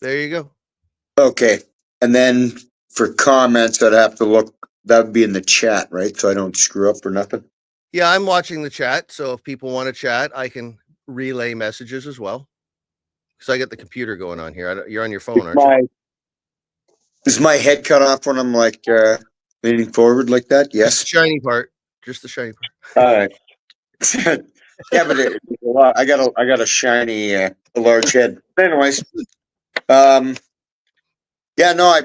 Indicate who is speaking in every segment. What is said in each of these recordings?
Speaker 1: There you go.
Speaker 2: Okay. And then for comments, I'd have to look. That would be in the chat, right? So I don't screw up or nothing.
Speaker 1: Yeah, I'm watching the chat. So if people want to chat, I can relay messages as well. Because I got the computer going on here. You're on your phone, aren't you?
Speaker 2: Is my head cut off when I'm like leaning forward like that? Yes.
Speaker 1: Just the shiny part. Just the shiny part.
Speaker 2: All right. Yeah, but I got a shiny, a large head. Anyways, yeah, no,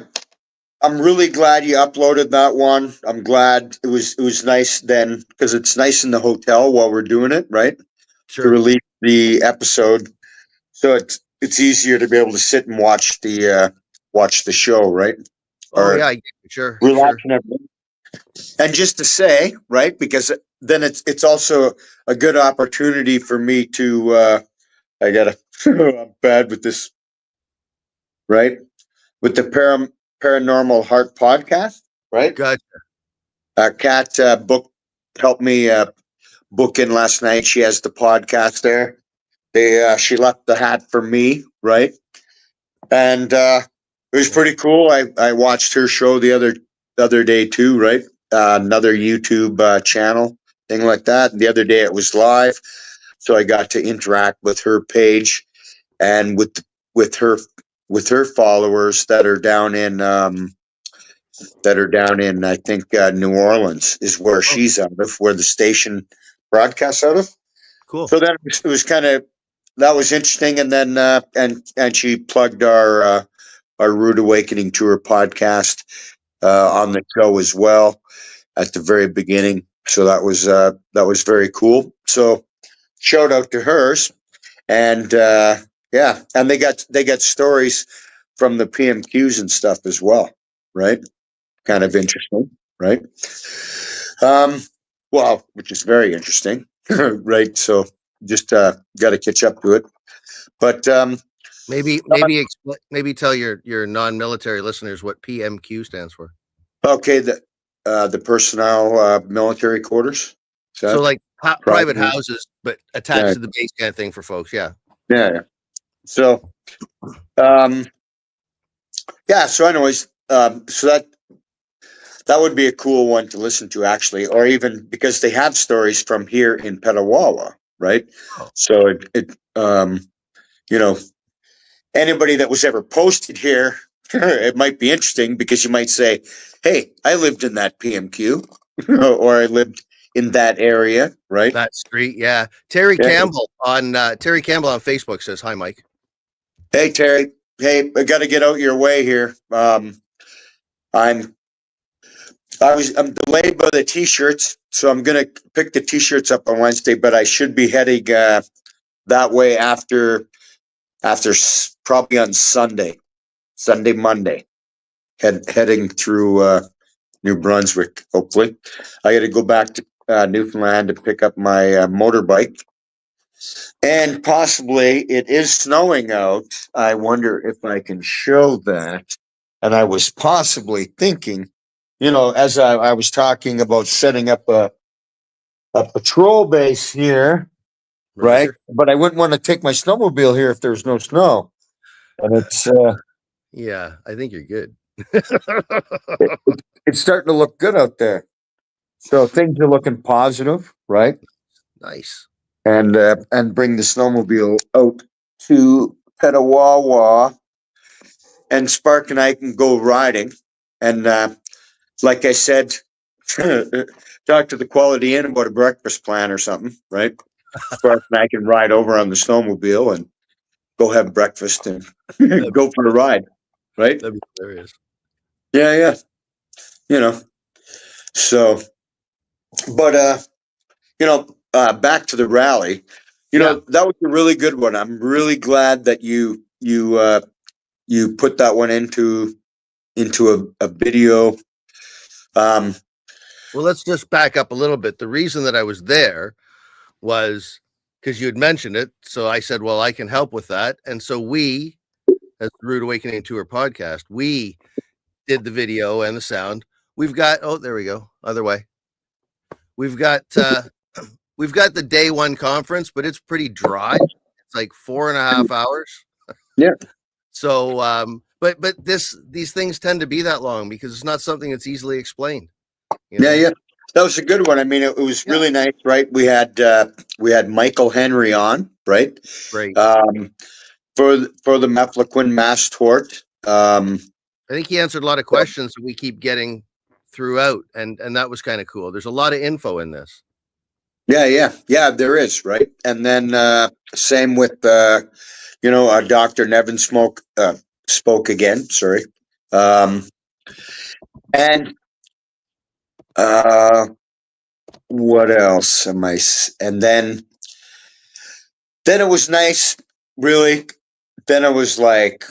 Speaker 2: I'm really glad you uploaded that one. I'm glad it was nice then because it's nice in the hotel while we're doing it, right?
Speaker 1: Sure.
Speaker 2: To release the episode, so it's easier to be able to sit and watch the show, right?
Speaker 1: Oh yeah, sure.
Speaker 2: Relax and everything. And just to say, right, because then it's also a good opportunity for me to I gotta I'm bad with this, right? With the paranormal heart podcast, right?
Speaker 1: Gotcha.
Speaker 2: Kat helped me book in last night. She has the podcast there. She left the hat for me, right? And it was pretty cool. I watched her show the other day too, right? Another YouTube channel thing like that. The other day it was live, so I got to interact with her page and with her followers that are down in I think New Orleans is where she's out of, where the station broadcasts out of.
Speaker 1: Cool.
Speaker 2: So then it was kind of that was interesting, and then and she plugged our Rude Awakening Tour podcast on the show as well at the very beginning. So that was very cool. So shout out to hers, and yeah, and they got stories from the PMQs and stuff as well, right? Kind of interesting, right? Well, which is very interesting, right? So just got to catch up to it, but
Speaker 1: maybe tell your non-military listeners what PMQ stands for.
Speaker 2: Okay, the personnel military quarters.
Speaker 1: So like private houses, but attached to the base kind of thing for folks. Yeah.
Speaker 2: Yeah. So, yeah. So, anyways, so that would be a cool one to listen to, actually, or even because they have stories from here in Petawawa, right?
Speaker 1: Oh.
Speaker 2: So you know, anybody that was ever posted here, it might be interesting because you might say, "Hey, I lived in that PMQ," or "I lived in that area," right?
Speaker 1: That street, yeah. Terry Campbell on Facebook says, "Hi, Mike."
Speaker 2: Hey, Terry. Hey, I got to get out your way here. I'm delayed by the t-shirts, so I'm gonna pick the t-shirts up on Wednesday, but I should be heading that way after probably on Monday, heading through New Brunswick. Hopefully, I got to go back to Newfoundland to pick up my motorbike, and possibly it is snowing out. I wonder if I can show that. And I was possibly thinking, as I was talking about setting up a patrol base here, right? But I wouldn't want to take my snowmobile here if there's no snow. And it's
Speaker 1: yeah, I think you're good.
Speaker 2: It's starting to look good out there. So things are looking positive, right?
Speaker 1: Nice.
Speaker 2: And bring the snowmobile out to Petawawa, and Spark and I can go riding. And like I said, talk to the Quality Inn about a breakfast plan or something, right? Spark and I can ride over on the snowmobile and go have breakfast and go for a ride, right?
Speaker 1: That'd be hilarious.
Speaker 2: Yeah. So, but back to the rally. That was a really good one. I'm really glad that you put that one into a video.
Speaker 1: Well, let's just back up a little bit. The reason that I was there was because you had mentioned it. So I said, well, I can help with that. And so we, as the Rude Awakening Tour podcast, we did the video and the sound. We've got, there we go. Other way. We've got the day one conference, but it's pretty dry. It's like 4.5 hours.
Speaker 2: Yeah.
Speaker 1: So, but these things tend to be that long because it's not something that's easily explained. You know?
Speaker 2: Yeah. That was a good one. I mean, it was really nice, right? We had Michael Henry on, right?
Speaker 1: Great.
Speaker 2: For the Mefloquine mass tort.
Speaker 1: I think he answered a lot of questions that we keep getting throughout, and that was kind of cool. There's a lot of info in this.
Speaker 2: Yeah, there is, right? And then same with Dr. Nevin spoke again, sorry. And what else am I and then it was nice, really. Then I was like,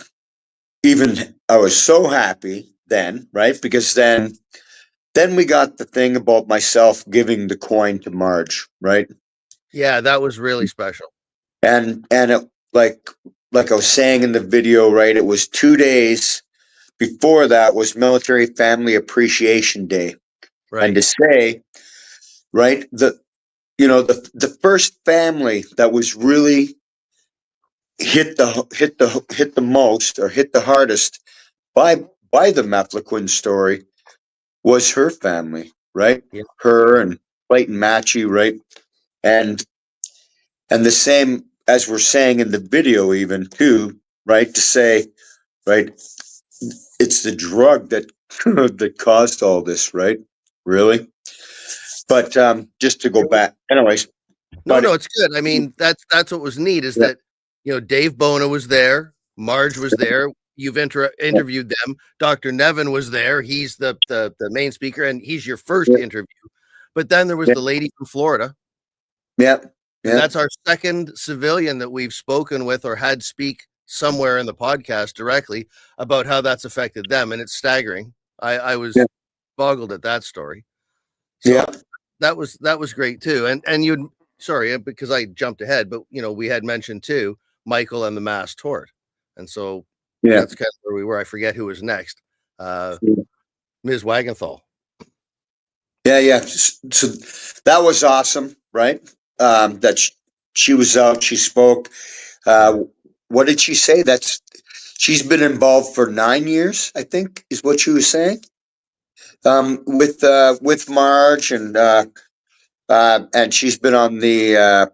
Speaker 2: I was so happy then, right? Because then we got the thing about myself giving the coin to Marge, right?
Speaker 1: Yeah, that was really special.
Speaker 2: And it, like I was saying in the video, right? It was 2 days before that was Military Family Appreciation Day, and
Speaker 1: Right.
Speaker 2: to say, right, the first family that was really hit the most or hit the hardest by the Mefloquine story was her family, right?
Speaker 1: Yeah.
Speaker 2: Her and Clayton Matchy, right? And the same as we're saying in the video, even too, right? To say, right, it's the drug that that caused all this, right? Really? But just to go back, anyways.
Speaker 1: No,
Speaker 2: But
Speaker 1: no, it's good. I mean, that's what was neat is
Speaker 2: yeah,
Speaker 1: that Dave Bona was there, Marge was there. You've interviewed them. Dr. Nevin was there. He's the main speaker, and he's your first
Speaker 2: yeah,
Speaker 1: interview. But then there was
Speaker 2: yeah,
Speaker 1: the lady from Florida,
Speaker 2: yeah,
Speaker 1: and
Speaker 2: yeah,
Speaker 1: that's our second civilian that we've spoken with or had speak somewhere in the podcast directly about how that's affected them, and it's staggering. I
Speaker 2: yeah,
Speaker 1: was boggled at that story.
Speaker 2: yeah,
Speaker 1: So that was great too. And you sorry because I jumped ahead, but we had mentioned too Michael and the mass tort, and so
Speaker 2: yeah,
Speaker 1: that's kind of where we were. I forget who was next. Ms. Wagenthal.
Speaker 2: yeah. So that was awesome, right? That she was out, she spoke.
Speaker 1: Yeah.
Speaker 2: What did she say? She's been involved for 9 years, I think, is what she was saying. With Marge and she's been on the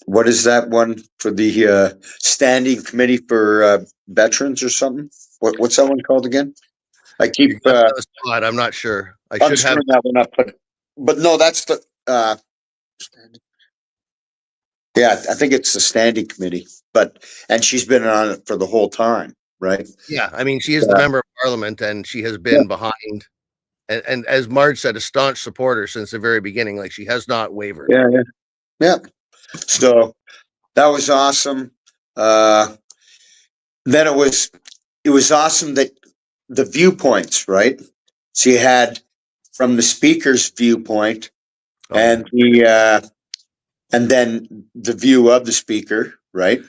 Speaker 2: what is that one for the standing committee for veterans or something? What's that one called again? I
Speaker 1: You
Speaker 2: keep
Speaker 1: got me on the spot. I'm not sure. I
Speaker 2: I'm
Speaker 1: should have.
Speaker 2: screwing that one up, but no, that's the yeah, I think it's the standing committee, and she's been on it for the whole time, right?
Speaker 1: Yeah, I mean, she is the
Speaker 2: Uh,
Speaker 1: member of parliament, and she has
Speaker 2: yeah,
Speaker 1: been behind. And as Marge said, a staunch supporter since the very beginning. Like she has not wavered.
Speaker 2: yeah. Yeah. So that was awesome. Uh, then it was awesome that the viewpoints, right? So you had from the speaker's viewpoint
Speaker 1: Oh yeah,
Speaker 2: and and then the view of the speaker, right?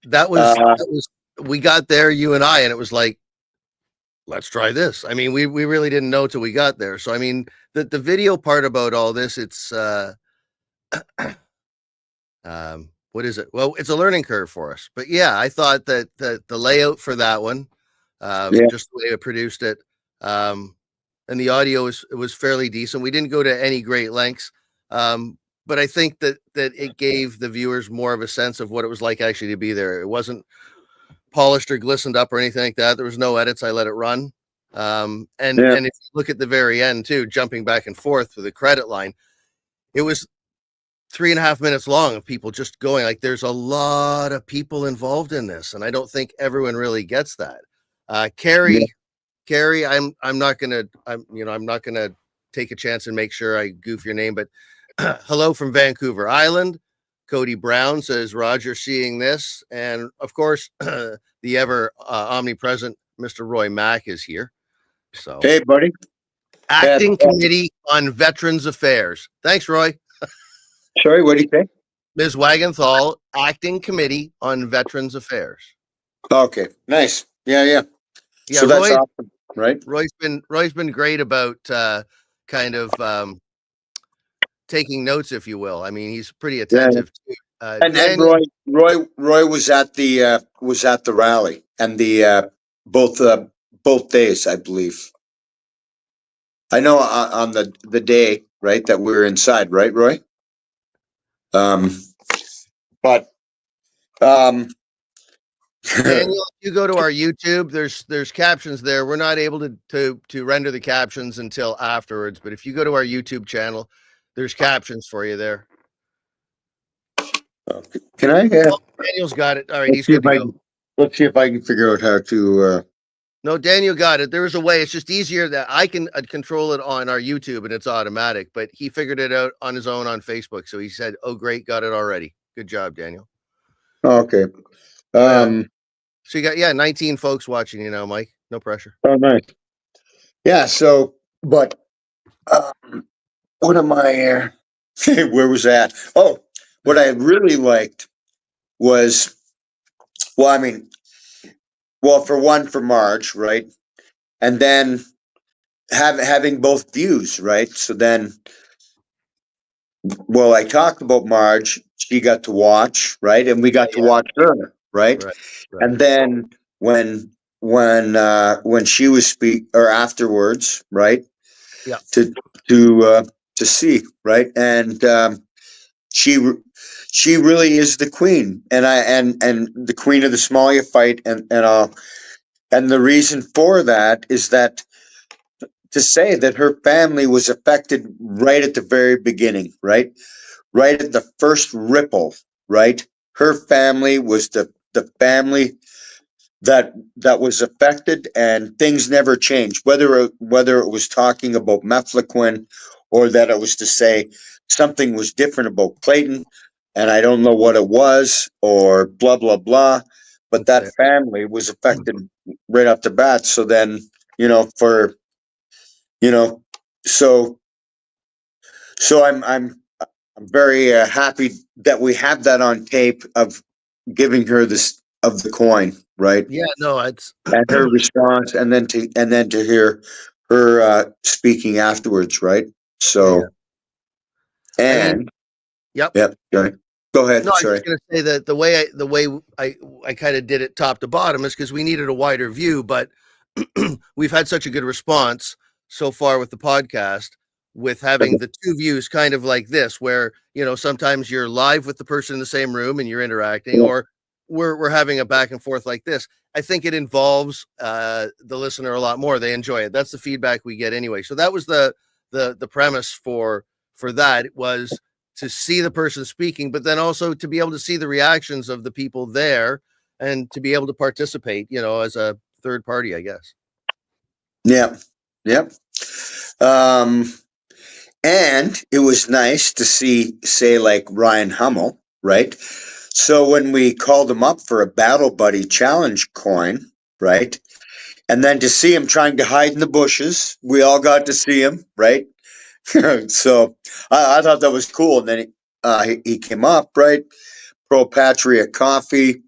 Speaker 1: that was
Speaker 2: Uh,
Speaker 1: that was. We got there, you and I, and it was like, let's try this. I mean, we really didn't know till we got there. So I mean, the video part about all this, it's what is it? Well, it's a learning curve for us. But yeah, I thought that the layout for that one,
Speaker 2: yeah,
Speaker 1: just the way it produced it, and the audio was fairly decent. We didn't go to any great lengths. But I think that it gave the viewers more of a sense of what it was like actually to be there. It wasn't polished or glistened up or anything like that. There was no edits. I let it run. And
Speaker 2: yeah,
Speaker 1: if you look at the very end too, jumping back and forth with the credit line, it was 3.5 minutes long of people just going like there's a lot of people involved in this, and I don't think everyone really gets that.
Speaker 2: yeah.
Speaker 1: Carrie, I'm not gonna I'm not gonna take a chance and make sure I goof your name, but hello from Vancouver Island. Cody Brown says Roger seeing this, and of course the ever omnipresent Mr. Roy Mack is here. So
Speaker 2: Hey, buddy. Yeah,
Speaker 1: acting committee on Veterans Affairs. Thanks, Roy.
Speaker 2: sorry, what do you say?
Speaker 1: Ms. Wagenthal, acting committee on Veterans Affairs.
Speaker 2: Okay, nice. Yeah.
Speaker 1: Yeah,
Speaker 2: So that's awesome, right?
Speaker 1: Roy's been great about kind of taking notes, if you will. I mean, he's pretty
Speaker 2: Yeah,
Speaker 1: attentive too.
Speaker 2: And
Speaker 1: Daniel,
Speaker 2: Roy was at the rally and the both both days, I believe. I know on the day, right, that we were inside, right, Roy? Um, but um,
Speaker 1: Daniel, if you go to our YouTube, there's captions there. We're not able to render the captions until afterwards, but if you go to our YouTube channel, there's captions for you there.
Speaker 2: can I?
Speaker 1: Oh, Daniel's got it. All right,
Speaker 2: Let's
Speaker 1: he's
Speaker 2: see
Speaker 1: good
Speaker 2: if
Speaker 1: to
Speaker 2: I
Speaker 1: go.
Speaker 2: let's see if I can figure out how to.
Speaker 1: No, Daniel got it. There is a way. It's just easier that I can control it on our YouTube and it's automatic, but he figured it out on his own on Facebook. So he said, "Oh, great, got it already. Good job, Daniel."
Speaker 2: Okay.
Speaker 1: Oh yeah. So you got 19 folks watching you now, Mike. No pressure.
Speaker 2: Oh, nice. Yeah. So, but what am I? Where was that? Oh, what I really liked was, well, I mean, well, for Marge, right, and then having both views, right. So then, well, I talked about Marge. She got to watch, right, and we got to
Speaker 1: Yeah,
Speaker 2: watch her, right,
Speaker 1: right, right.
Speaker 2: and then when when she was speak or afterwards, right,
Speaker 1: Yeah,
Speaker 2: to to see, right, and she she really is the queen, and and the queen of the Somalia fight, and the reason for that is that to say that her family was affected right at the very beginning, right at the first ripple, right. Her family was the family that was affected, and things never changed, whether it was talking about Mefloquine or that it was to say something was different about Clayton, and I don't know what it was, or blah blah blah, but
Speaker 1: that's
Speaker 2: that
Speaker 1: it.
Speaker 2: family was affected right off the bat. So then, for you know so I'm very happy that we have that on tape of giving her this of the coin, right,
Speaker 1: Yeah, no, it's
Speaker 2: and her response, and then to hear her speaking afterwards, right.
Speaker 1: yeah.
Speaker 2: So,
Speaker 1: I mean,
Speaker 2: and
Speaker 1: yep.
Speaker 2: yep, go
Speaker 1: No,
Speaker 2: ahead,
Speaker 1: I was
Speaker 2: sorry.
Speaker 1: just gonna say that the way I kind of did it top to bottom is because we needed a wider view, but we've had such a good response so far with the podcast, with having the two views kind of like this, where sometimes you're live with the person in the same room and you're interacting, or we're having a back and forth like this. I think it involves the listener a lot more. They enjoy it. That's the feedback we get anyway. So that was the premise for that. It was to see the person speaking, but then also to be able to see the reactions of the people there and to be able to participate, as a third party, I guess.
Speaker 2: Yep, yep. Um, and it was nice to see, say, like Ryan Hummel, right? So when we called him up for a Battle Buddy challenge coin, right? And then to see him trying to hide in the bushes, we all got to see him, right? So I thought that was cool. And then he came up, right? Pro Patria Coffee.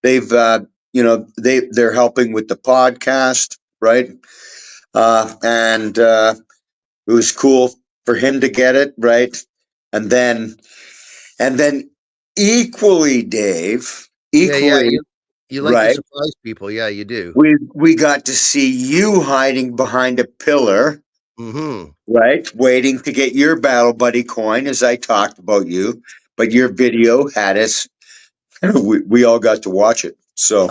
Speaker 2: They've they're helping with the podcast, right? And it was cool for him to get it, right? And then and then equally, Dave,
Speaker 1: Yeah,
Speaker 2: equally,
Speaker 1: you like to
Speaker 2: right?
Speaker 1: surprise people. Yeah, you do.
Speaker 2: We got to see you hiding behind a pillar,
Speaker 1: Mhm.
Speaker 2: right? Waiting to get your Battle Buddy coin, as I talked about you. But your video had us. We all got to watch it. So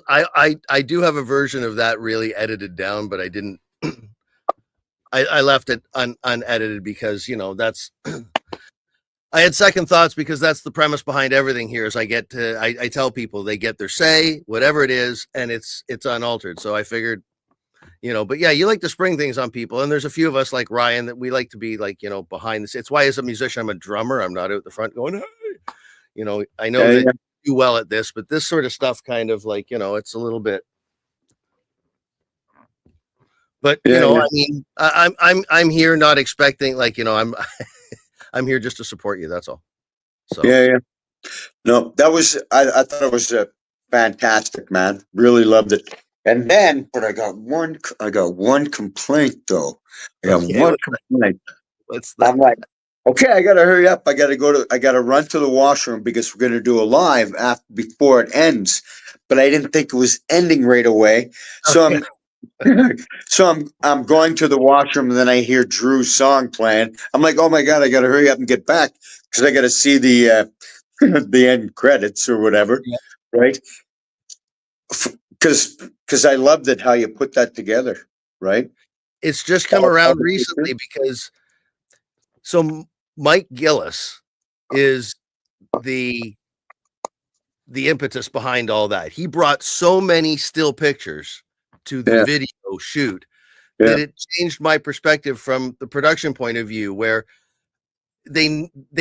Speaker 1: I do have a version of that really edited down, but I didn't I left it unedited because, that's I had second thoughts because that's the premise behind everything here is I tell people they get their say, whatever it is, and it's unaltered. So I figured, but yeah, you like to spring things on people. And there's a few of us like Ryan that we like to be like, behind this. It's why as a musician, I'm a drummer. I'm not out the front going, hey. I know
Speaker 2: yeah,
Speaker 1: that
Speaker 2: yeah,
Speaker 1: you do well at this, but this sort of stuff kind of like, it's a little bit, but
Speaker 2: yeah, yeah,
Speaker 1: I mean, I'm here not expecting like, I'm here just to support you. That's all. So
Speaker 2: yeah, yeah. No, that was I thought it was fantastic, man. Really loved it. And then, but I got one complaint though. I got
Speaker 1: okay,
Speaker 2: one complaint.
Speaker 1: what's that?
Speaker 2: I'm like, Okay, I gotta hurry up. I gotta run to the washroom because we're gonna do a live after before it ends. But I didn't think it was ending right away. So
Speaker 1: Okay.
Speaker 2: I'm I'm going to the washroom and then I hear Drew's song playing. I'm like, oh my God, I gotta hurry up and get back because I gotta see the the end credits or whatever.
Speaker 1: Yeah.
Speaker 2: Right. Because I loved it how you put that together. Right.
Speaker 1: It's just come
Speaker 2: All
Speaker 1: around
Speaker 2: the pictures.
Speaker 1: recently because Mike Gillis is the the impetus behind all that. He brought so many still pictures to the
Speaker 2: Yeah.
Speaker 1: video shoot
Speaker 2: Yeah.
Speaker 1: that it changed my perspective from the production point of view, where they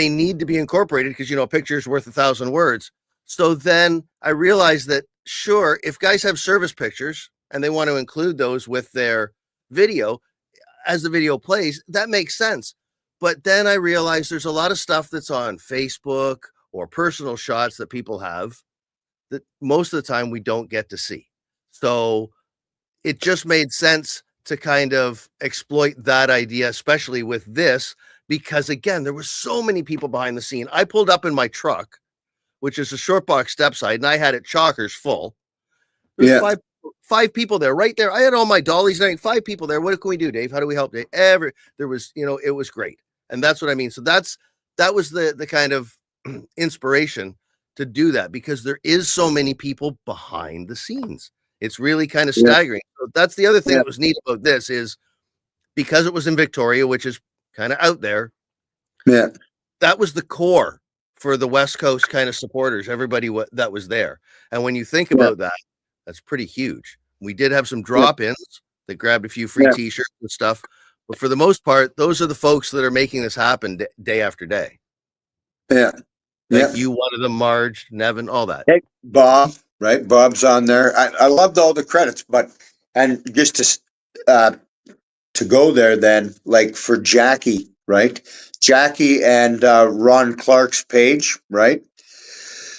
Speaker 1: need to be incorporated because a picture is worth 1,000 words. So then I realized that, sure, if guys have service pictures and they want to include those with their video as the video plays, that makes sense. But then I realized there's a lot of stuff that's on Facebook or personal shots that people have that most of the time we don't get to see. So it just made sense to kind of exploit that idea, especially with this, because again, there were so many people behind the scene. I pulled up in my truck, which is a short box step side, and I had it chockers full. There's
Speaker 2: Yeah.
Speaker 1: five people there, right there. I had all my dollies and 5 people there. What can we do, Dave? How do we help Dave? There was, it was great. And that's what I mean. So that was the kind of inspiration to do that, because there is so many people behind the scenes. It's really kind of
Speaker 2: Yeah.
Speaker 1: staggering. So that's the other thing
Speaker 2: Yeah.
Speaker 1: that was neat about this, is because it was in Victoria, which is kind of out there,
Speaker 2: Yeah.
Speaker 1: that was the core for the West Coast kind of supporters, everybody that was there. And when you think
Speaker 2: Yeah.
Speaker 1: about that, that's pretty huge. We did have some
Speaker 2: Yeah.
Speaker 1: drop-ins that grabbed a few free
Speaker 2: Yeah.
Speaker 1: t-shirts and stuff, but for the most part, those are the folks that are making this happen day after day.
Speaker 2: Yeah. Yeah.
Speaker 1: Like you, one of them, Marge, Nevin, all that.
Speaker 2: Hey, Bob, right? Bob's on there. I loved all the credits, but and just to go there then, like for Jackie, right? Jackie and Ron Clark's page, right?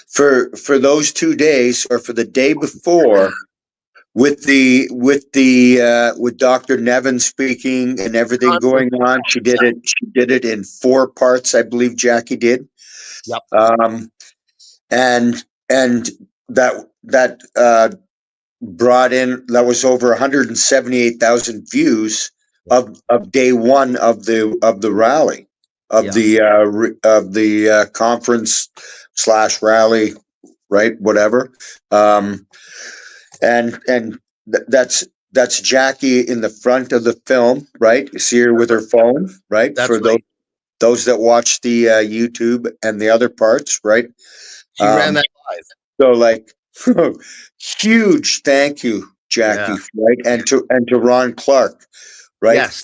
Speaker 2: For those 2 days or for the day before, with Dr. Nevin speaking and everything going on, She did it in 4 parts, I believe. Jackie did.
Speaker 1: Yep.
Speaker 2: Um, and and that brought in, that was over 178,000 views of day one of the rally, of
Speaker 1: Yeah.
Speaker 2: the conference slash rally, right? Whatever. Um, and that's Jackie in the front of the film, right? You see her with her phone, right?
Speaker 1: That's
Speaker 2: For
Speaker 1: right.
Speaker 2: those that watch the YouTube and the other parts, right?
Speaker 1: She ran
Speaker 2: Um,
Speaker 1: that live.
Speaker 2: so like, huge thank you,
Speaker 1: Yeah.
Speaker 2: Jackie, right? And to Ron Clark, right?
Speaker 1: Yes.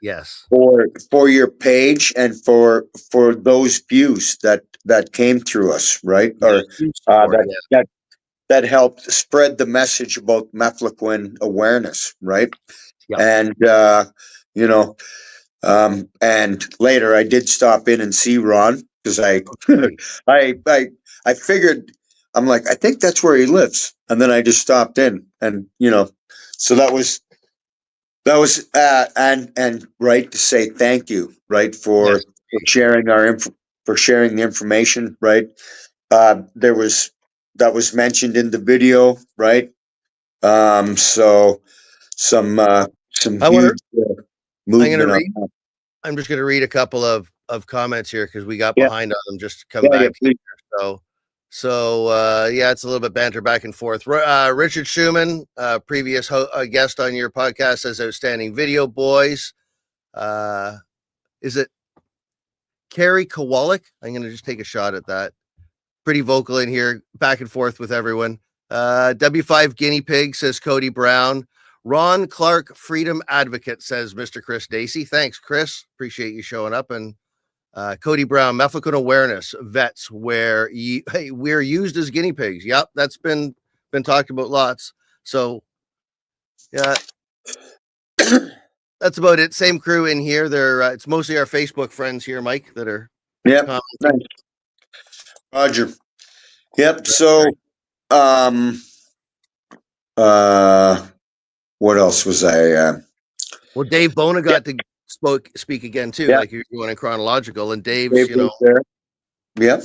Speaker 1: Yes.
Speaker 2: For your page and for those views that came through us, right?
Speaker 1: Yeah.
Speaker 2: Or
Speaker 1: Huge support. Yeah.
Speaker 2: that helped spread the message about Mefloquine awareness, right?
Speaker 1: Yep.
Speaker 2: And you know, and later I did stop in and see Ron because
Speaker 1: Great.
Speaker 2: I figured, I'm like, I think that's where he lives, and then I just stopped in, and so and right to say thank you, right,
Speaker 1: Yes.
Speaker 2: for sharing for sharing the information, right. There was That was mentioned in the video, right. So some
Speaker 1: I want to.
Speaker 2: huge
Speaker 1: I'm going to
Speaker 2: movement on
Speaker 1: read.
Speaker 2: that.
Speaker 1: I'm just going to read a couple of comments here because we got
Speaker 2: Yeah,
Speaker 1: behind on them just to come
Speaker 2: yeah,
Speaker 1: back to
Speaker 2: please.
Speaker 1: here. Yeah, it's a little bit banter back and forth. Richard Schumann, previous guest on your podcast, says outstanding video, boys. Is it Carrie Kowalik? I'm going to just take a shot at that. Pretty vocal in here, back and forth with everyone. W5 Guinea Pig, says Cody Brown. Ron Clark, Freedom Advocate, says Mr. Chris Dacey. Thanks, Chris. Appreciate you showing up. And Cody Brown, Mefloquine awareness, vets, where we're used as guinea pigs. Yep, that's been talked about lots. So yeah, that's about it. Same crew in here. They're it's mostly our Facebook friends here, Mike, that are
Speaker 2: Yep,
Speaker 1: commenting.
Speaker 2: nice. Roger. Yep. So, um, uh, what else was I?
Speaker 1: Well, Dave Bona
Speaker 2: Yep.
Speaker 1: got to speak again too,
Speaker 2: Yeah.
Speaker 1: like you're going in chronological, and Dave's,
Speaker 2: Dave was there. Yep.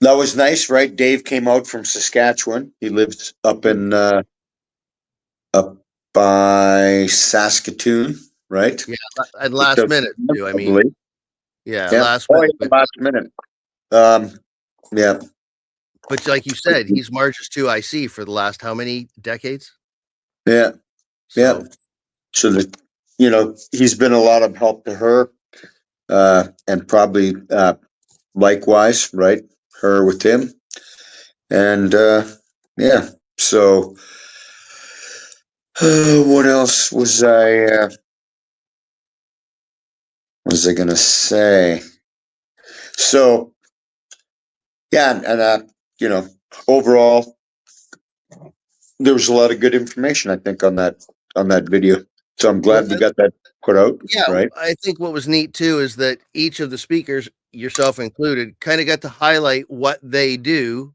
Speaker 2: That was nice, right? Dave came out from Saskatchewan. He lives up in up by Saskatoon, right?
Speaker 1: yeah, and
Speaker 2: Just
Speaker 1: last
Speaker 2: outside
Speaker 1: minute
Speaker 2: of
Speaker 1: too. I
Speaker 2: I
Speaker 1: mean,
Speaker 2: believe.
Speaker 1: yeah,
Speaker 2: Yeah.
Speaker 1: last
Speaker 2: Oh,
Speaker 1: minute,
Speaker 2: yeah, last minute. Yeah.
Speaker 1: but like you said, he's Marge's 2IC for the last how many decades?
Speaker 2: Yeah. Yeah.
Speaker 1: So
Speaker 2: So that he's been a lot of help to her, and probably likewise, right? Her with him, and yeah. So, what else was I gonna say? So yeah, and overall, there was a lot of good information, I think, on that video. So I'm
Speaker 1: well,
Speaker 2: glad we got that put out,
Speaker 1: yeah,
Speaker 2: right?
Speaker 1: I think what was neat too is that each of the speakers, yourself included, kind of got to highlight what they do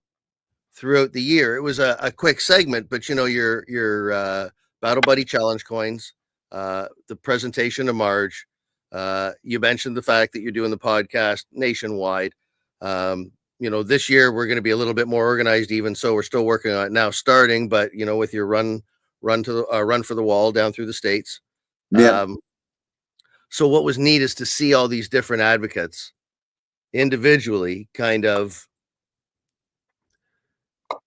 Speaker 1: throughout the year. It was a quick segment, but your Battle Buddy Challenge coins, the presentation of Marge. You mentioned the fact that you're doing the podcast nationwide. This year we're going to be a little bit more organized, even so we're still working on it now, starting, but with your run for the wall down through the states.
Speaker 2: Yeah,
Speaker 1: So what was neat is to see all these different advocates individually kind of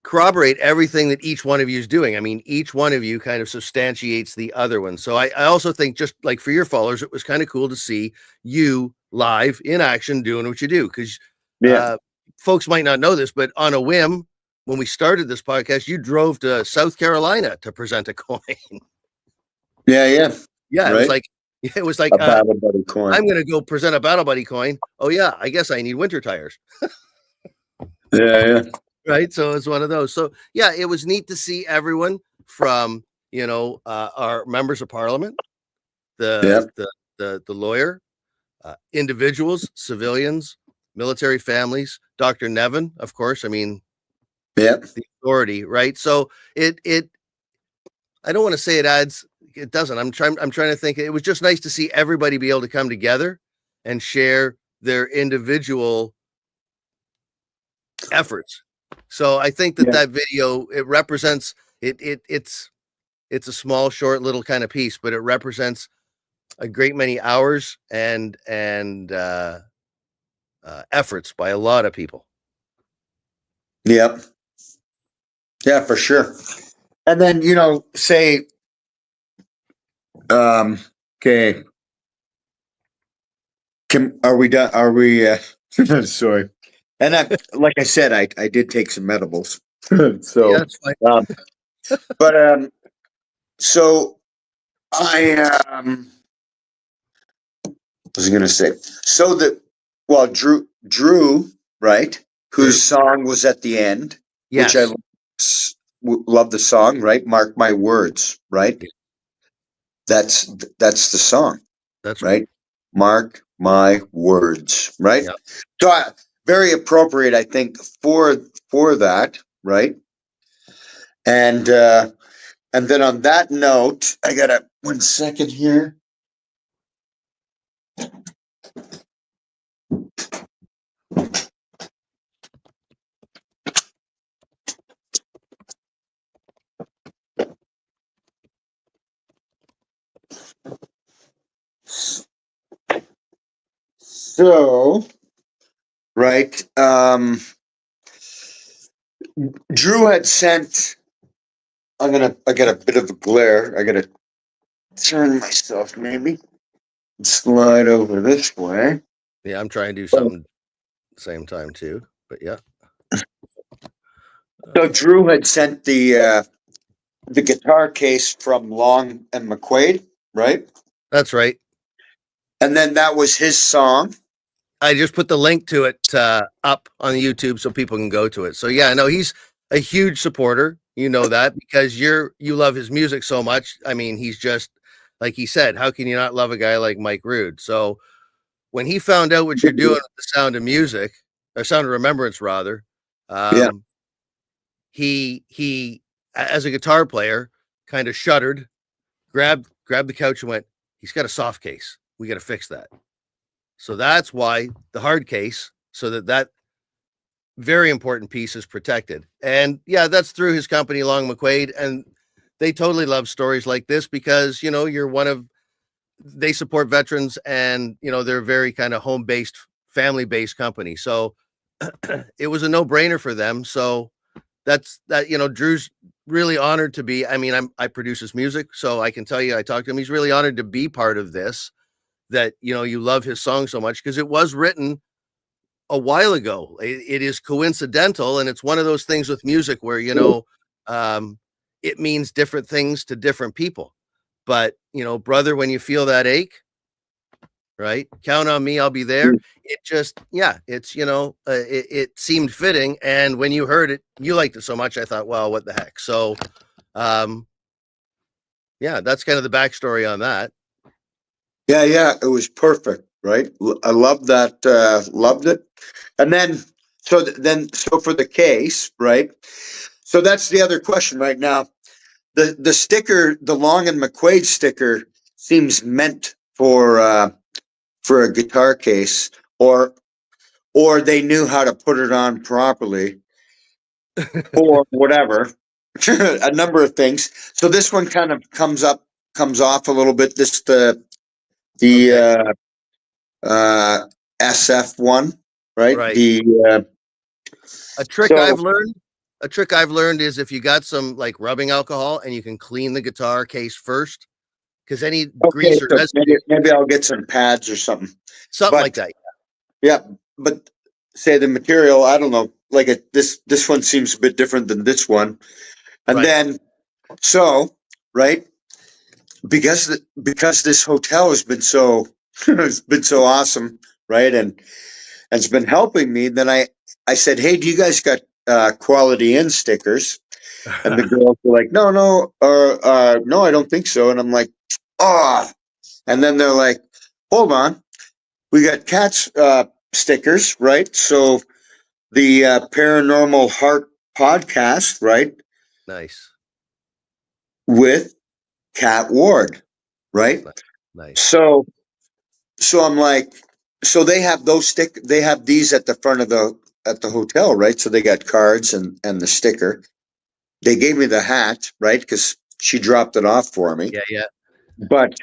Speaker 1: corroborate everything that each one of you is doing. I mean, each one of you kind of substantiates the other one. So I also think, just like for your followers, it was kind of cool to see you live in action doing what you do. Because
Speaker 2: yeah,
Speaker 1: folks might not know this, but on a whim, when we started this podcast, you drove to South Carolina to present a coin.
Speaker 2: yeah.
Speaker 1: Yeah,
Speaker 2: Right.
Speaker 1: it was like
Speaker 2: A battle buddy coin.
Speaker 1: I'm going to go present a Battle Buddy coin. Oh yeah, I guess I need winter tires.
Speaker 2: Yeah, yeah,
Speaker 1: Right, so it's one of those. So yeah, it was neat to see everyone from our members of parliament,
Speaker 2: yeah,
Speaker 1: the lawyer, individuals, civilians, military families, Dr. Nevin, of course. I mean,
Speaker 2: yeah,
Speaker 1: the authority, right? So it I don't want to say it doesn't. I'm trying to think. It was just nice to see everybody be able to come together and share their individual efforts. So I think that
Speaker 2: yeah,
Speaker 1: that video, it represents it's a small, short, little kind of piece, but it represents a great many hours and efforts by a lot of people.
Speaker 2: yeah, yeah, for sure. And then say, okay, are we done? Are we? Sorry. And like I said, I did take some edibles. So,
Speaker 1: Yeah, it's fine.
Speaker 2: um, but so I was going to say, so that well, Drew, right,
Speaker 1: True.
Speaker 2: whose song was at the end, which I
Speaker 1: Yes,
Speaker 2: love the song, right? Mark my words, right?
Speaker 1: yeah,
Speaker 2: That's that's the song,
Speaker 1: that's right.
Speaker 2: right? Mark my words, right?
Speaker 1: Yeah,
Speaker 2: So very appropriate, I think, for that, right? And then on that note, I gotta 1 second here. So, right, Drew had sent. I got a bit of a glare. I gotta turn myself maybe. Slide over this way.
Speaker 1: yeah. I'm trying to do something at the same time too. But yeah,
Speaker 2: So
Speaker 1: uh,
Speaker 2: Drew had sent the guitar case from Long and McQuaid, right?
Speaker 1: that's right.
Speaker 2: And then that was his song.
Speaker 1: I just put the link to it up on YouTube so people can go to it. So yeah, no, he's a huge supporter. You know that because you love his music so much. I mean, he's just like he said. How can you not love a guy like Mike Rude? So when he found out what you're doing with the Sound of Music, or Sound of Remembrance rather,
Speaker 2: Yeah,
Speaker 1: um, he as a guitar player kind of shuddered, grabbed the couch and went, he's got a soft case. We got to fix that. So that's why the hard case, so that very important piece is protected. And yeah, that's through his company, Long McQuaid. And they totally love stories like this because, you're one of, they support veterans and, they're very kind of home based, family based company. So it was a no brainer for them. So that's that, Drew's really honored to be, I produce his music. So I can tell you, I talked to him. He's really honored to be part of this, that, you love his song so much because it was written a while ago. It is coincidental, and it's one of those things with music where it means different things to different people. But brother, when you feel that ache, right? Count on me, I'll be there. It just, yeah, it's it seemed fitting, and when you heard it, you liked it so much. I thought, well, what the heck? So, yeah, that's kind of the backstory on that.
Speaker 2: Yeah, it was perfect, right? I love that, loved it. And then, so for the case, right? So that's the other question right now. The sticker, the Long and McQuaid sticker, seems meant for a guitar case, or they knew how to put it on properly, or whatever. A number of things. So this one kind of comes off a little bit. This the
Speaker 1: Okay,
Speaker 2: SF one, right?
Speaker 1: right.
Speaker 2: The
Speaker 1: A trick
Speaker 2: so
Speaker 1: I've learned. A trick I've learned is if you got some like rubbing alcohol and you can clean the guitar case first, because any
Speaker 2: okay,
Speaker 1: grease or
Speaker 2: so
Speaker 1: residue,
Speaker 2: maybe I'll get some pads or something.
Speaker 1: something like
Speaker 2: But
Speaker 1: that.
Speaker 2: yeah, but say the material, I don't know. Like this one seems a bit different than this one, and
Speaker 1: Right.
Speaker 2: then so right because this hotel has been so it's been so awesome, right, and it's been helping me. Then I said, hey, do you guys got quality in stickers? And the girls were like, no, or no, I don't think so. And I'm like, oh, and then they're like, hold on, we got cats stickers, right? So the Paranormal Heart podcast, right,
Speaker 1: Nice.
Speaker 2: with Cat Ward, right?
Speaker 1: Nice. Nice.
Speaker 2: So I'm like, so they have these at the front of the hotel, right? So they got cards and the sticker. They gave me the hat, right? Because she dropped it off for me.
Speaker 1: Yeah, yeah,
Speaker 2: But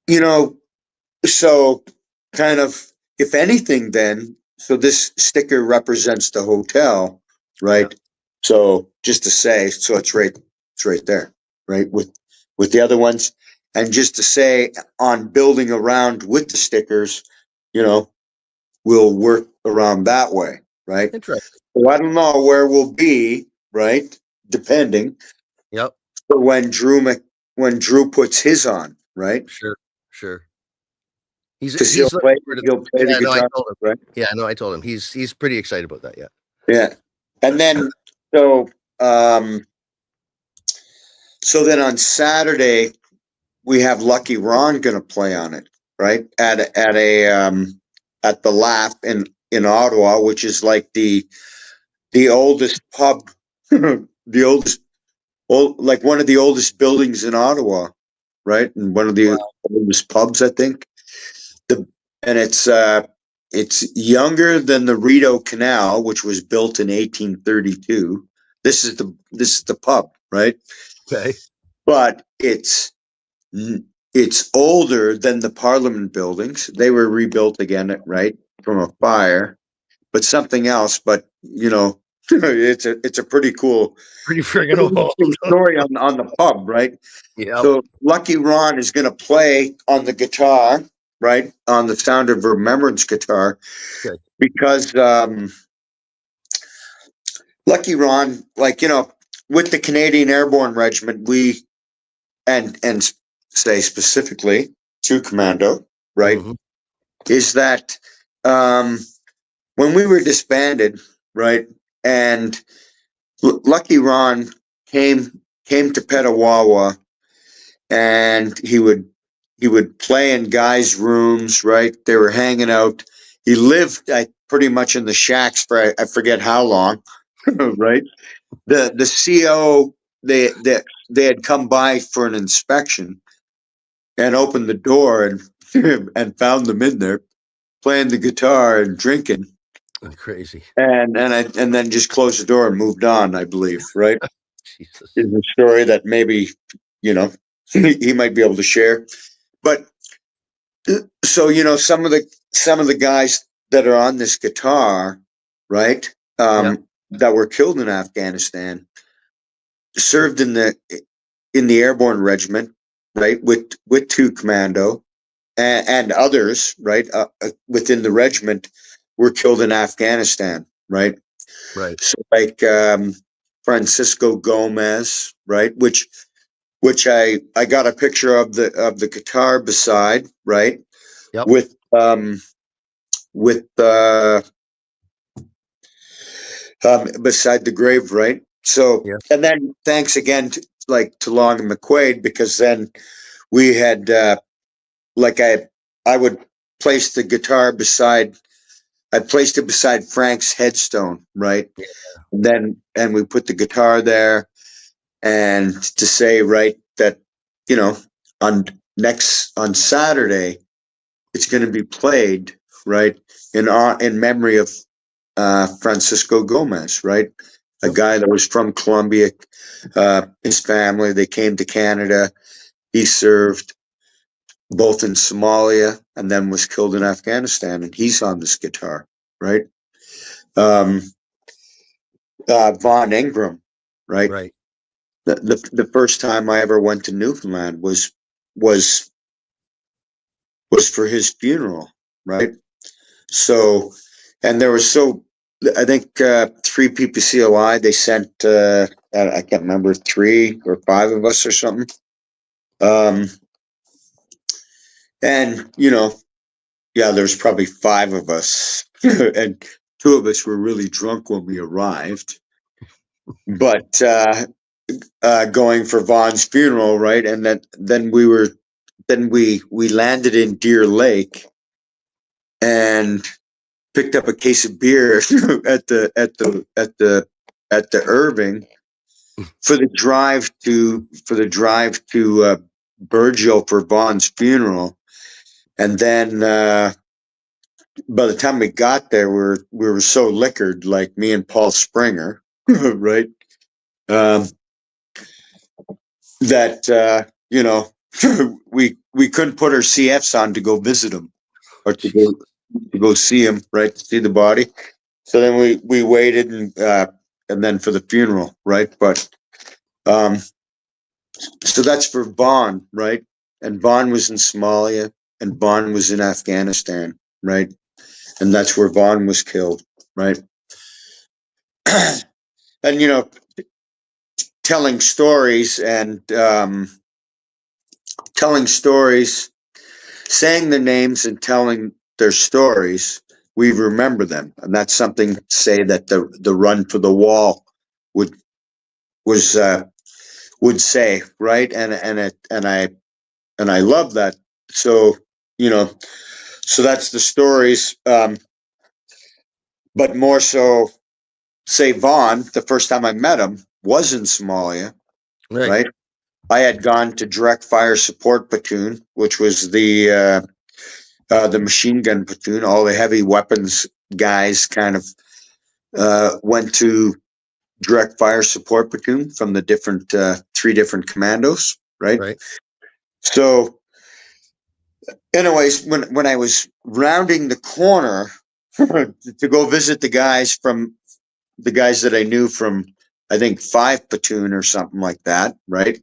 Speaker 2: you know, so kind of, if anything, then so this sticker represents the hotel,
Speaker 1: yeah.
Speaker 2: right? So just to say, so it's right there, right? With the other ones. And just to say, on building around with the stickers, you know, we'll work around that way, right?
Speaker 1: Interesting.
Speaker 2: So I don't know where we'll be, right? Depending
Speaker 1: Yep.
Speaker 2: for when Drew puts his on, right?
Speaker 1: Sure. Sure. He's
Speaker 2: Because
Speaker 1: he's looking forward to.
Speaker 2: he'll play the
Speaker 1: Yeah, no, I
Speaker 2: guitar,
Speaker 1: told him.
Speaker 2: right?
Speaker 1: Yeah, no, I told him. He's pretty excited about that. Yeah.
Speaker 2: Yeah. And then so um so then on Saturday we have Lucky Ron gonna play on it, right? At the Laugh in Ottawa, which is like the oldest pub, the like one of the oldest buildings in Ottawa, right? And one of the
Speaker 1: Wow.
Speaker 2: oldest pubs, I think. The and it's younger than the Rideau Canal, which was built in 1832. This is the pub, right?
Speaker 1: Okay.
Speaker 2: But it's older than the Parliament buildings. They were rebuilt again, right, from a fire, but something else. But it's a
Speaker 1: Pretty friggin'
Speaker 2: pretty
Speaker 1: old.
Speaker 2: interesting story on the pub, right?
Speaker 1: Yep.
Speaker 2: So Lucky Ron is going to play on the guitar, right, on the Sound of Remembrance guitar,
Speaker 1: Good.
Speaker 2: because Lucky Ron, like with the Canadian Airborne Regiment, we and say specifically to Commando, right,
Speaker 1: Mm-hmm.
Speaker 2: is that um, when we were disbanded, right, and Lucky Ron came to Petawawa, and he would play in guys' rooms, right? They were hanging out. He lived pretty much in the shacks for I forget how long, right? The CO, they had come by for an inspection, and opened the door and and found them in there playing the guitar and drinking,
Speaker 1: Crazy.
Speaker 2: and then just closed the door and moved on. I believe, right?
Speaker 1: Jesus.
Speaker 2: Is a story that maybe you know he might be able to share. But so some of the guys that are on this guitar, right?
Speaker 1: Yep.
Speaker 2: That were killed in Afghanistan served in the airborne regiment, right? With two commando and others, right? Within the regiment were killed in Afghanistan, right?
Speaker 1: Right.
Speaker 2: So like Francisco Gomez, right? Which I got a picture of the guitar beside, right?
Speaker 1: Yep.
Speaker 2: With with beside the grave, right? So
Speaker 1: Yeah.
Speaker 2: and then thanks again to Long and McQuaid, because then we had like I would place the guitar beside I placed it beside Frank's headstone, right?
Speaker 1: Yeah.
Speaker 2: And we put the guitar there, and to say, right, that you know on on Saturday it's going to be played, right, in memory of Francisco Gomez, right, a
Speaker 1: Yep.
Speaker 2: guy that was from Colombia. His family, they came to Canada. He served both in Somalia and then was killed in Afghanistan, and he's on this guitar, right? Um, Von Ingram, right?
Speaker 1: Right.
Speaker 2: The first time I ever went to Newfoundland was was for his funeral, right? So, and there was I think 3 PPCLI. They sent I can't remember, 3 or 5 of us or something. Um, and yeah, there's probably 5 of us, and 2 of us were really drunk when we arrived. But going for Vaughn's funeral, right? And then we landed in Deer Lake and picked up a case of beer at the Irving for the drive to Burgeo for Vaughn's funeral. And then by the time we got there, we were so liquored, like me and Paul Springer, right? Um, that we couldn't put our CFs on to go visit him or
Speaker 1: Jesus.
Speaker 2: to go see him, right? To see the body. So then we waited and then for the funeral, right? But um, so that's for Vaughn, right? And Vaughn was in Somalia, and Vaughn was in Afghanistan, right? And that's where Vaughn was killed, right? And telling stories and telling stories, saying the names and telling their stories, we remember them, and that's something, say, that the Run for the Wall would was would say, right? And I love that. So you know, so that's the stories. But more so, say Vaughn, the first time I met him was in Somalia,
Speaker 1: Right.
Speaker 2: right? I had gone to Direct Fire Support Platoon, which was the machine gun platoon. All the heavy weapons guys kind of went to Direct Fire Support Platoon from the different 3 different commandos, right?
Speaker 1: Right.
Speaker 2: So, anyways, when I was rounding the corner to go visit the guys that I knew from, I think, 5 platoon or something like that, right?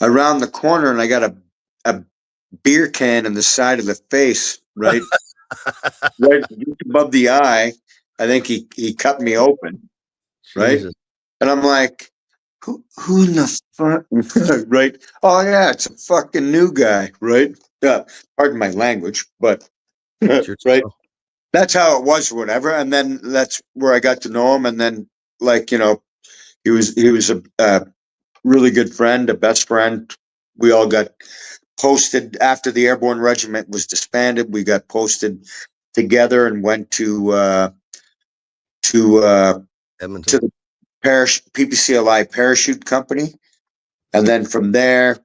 Speaker 2: Around the corner, and I got a beer can in the side of the face, right? Right just above the eye. I think he cut me open, right?
Speaker 1: Jesus.
Speaker 2: And I'm like, who in the fuck? Right? Oh yeah, it's a fucking new guy, right? Pardon my language, but
Speaker 1: It's your
Speaker 2: right.
Speaker 1: tail.
Speaker 2: That's how it was, or whatever. And then that's where I got to know him. And then, like, he was a really good friend, a best friend. We all got posted after the airborne regiment was disbanded. We got posted together and went to
Speaker 1: Edmonton.
Speaker 2: to the PPCLI parachute company, and then from there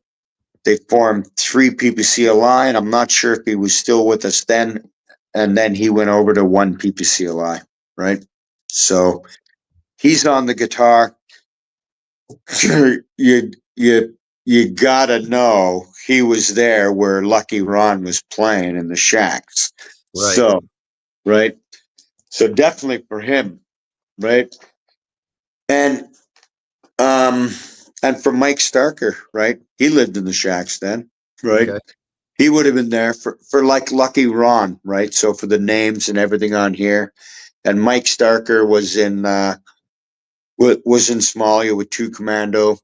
Speaker 2: they formed 3 PPCLI, and I'm not sure if he was still with us then. And then he went over to 1 PPCLI, right? So he's on the guitar. you you gotta know he was there where Lucky Ron was playing in the shacks.
Speaker 1: Right.
Speaker 2: So right. So definitely for him, right? And um and for Mike Starker, right? He lived in the shacks then, right?
Speaker 1: Okay.
Speaker 2: He would have been there for like Lucky Ron, right? So for the names and everything on here. And Mike Starker was in Somalia with 2 Commando.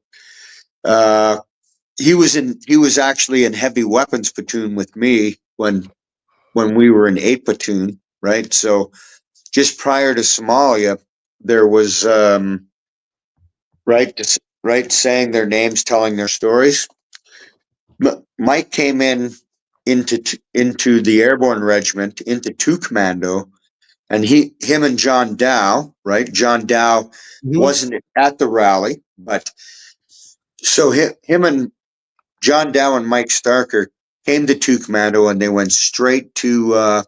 Speaker 2: He was actually in heavy weapons platoon with me when we were in 8 platoon, right? So just prior to Somalia, there was right saying their names, telling their stories. Mike came into the airborne regiment, into 2 Commando, and him and John Dow, right? John Dow
Speaker 1: Mhm.
Speaker 2: wasn't at the rally, but so him and John Dow and Mike Starker came to 2 Commando, and they went straight to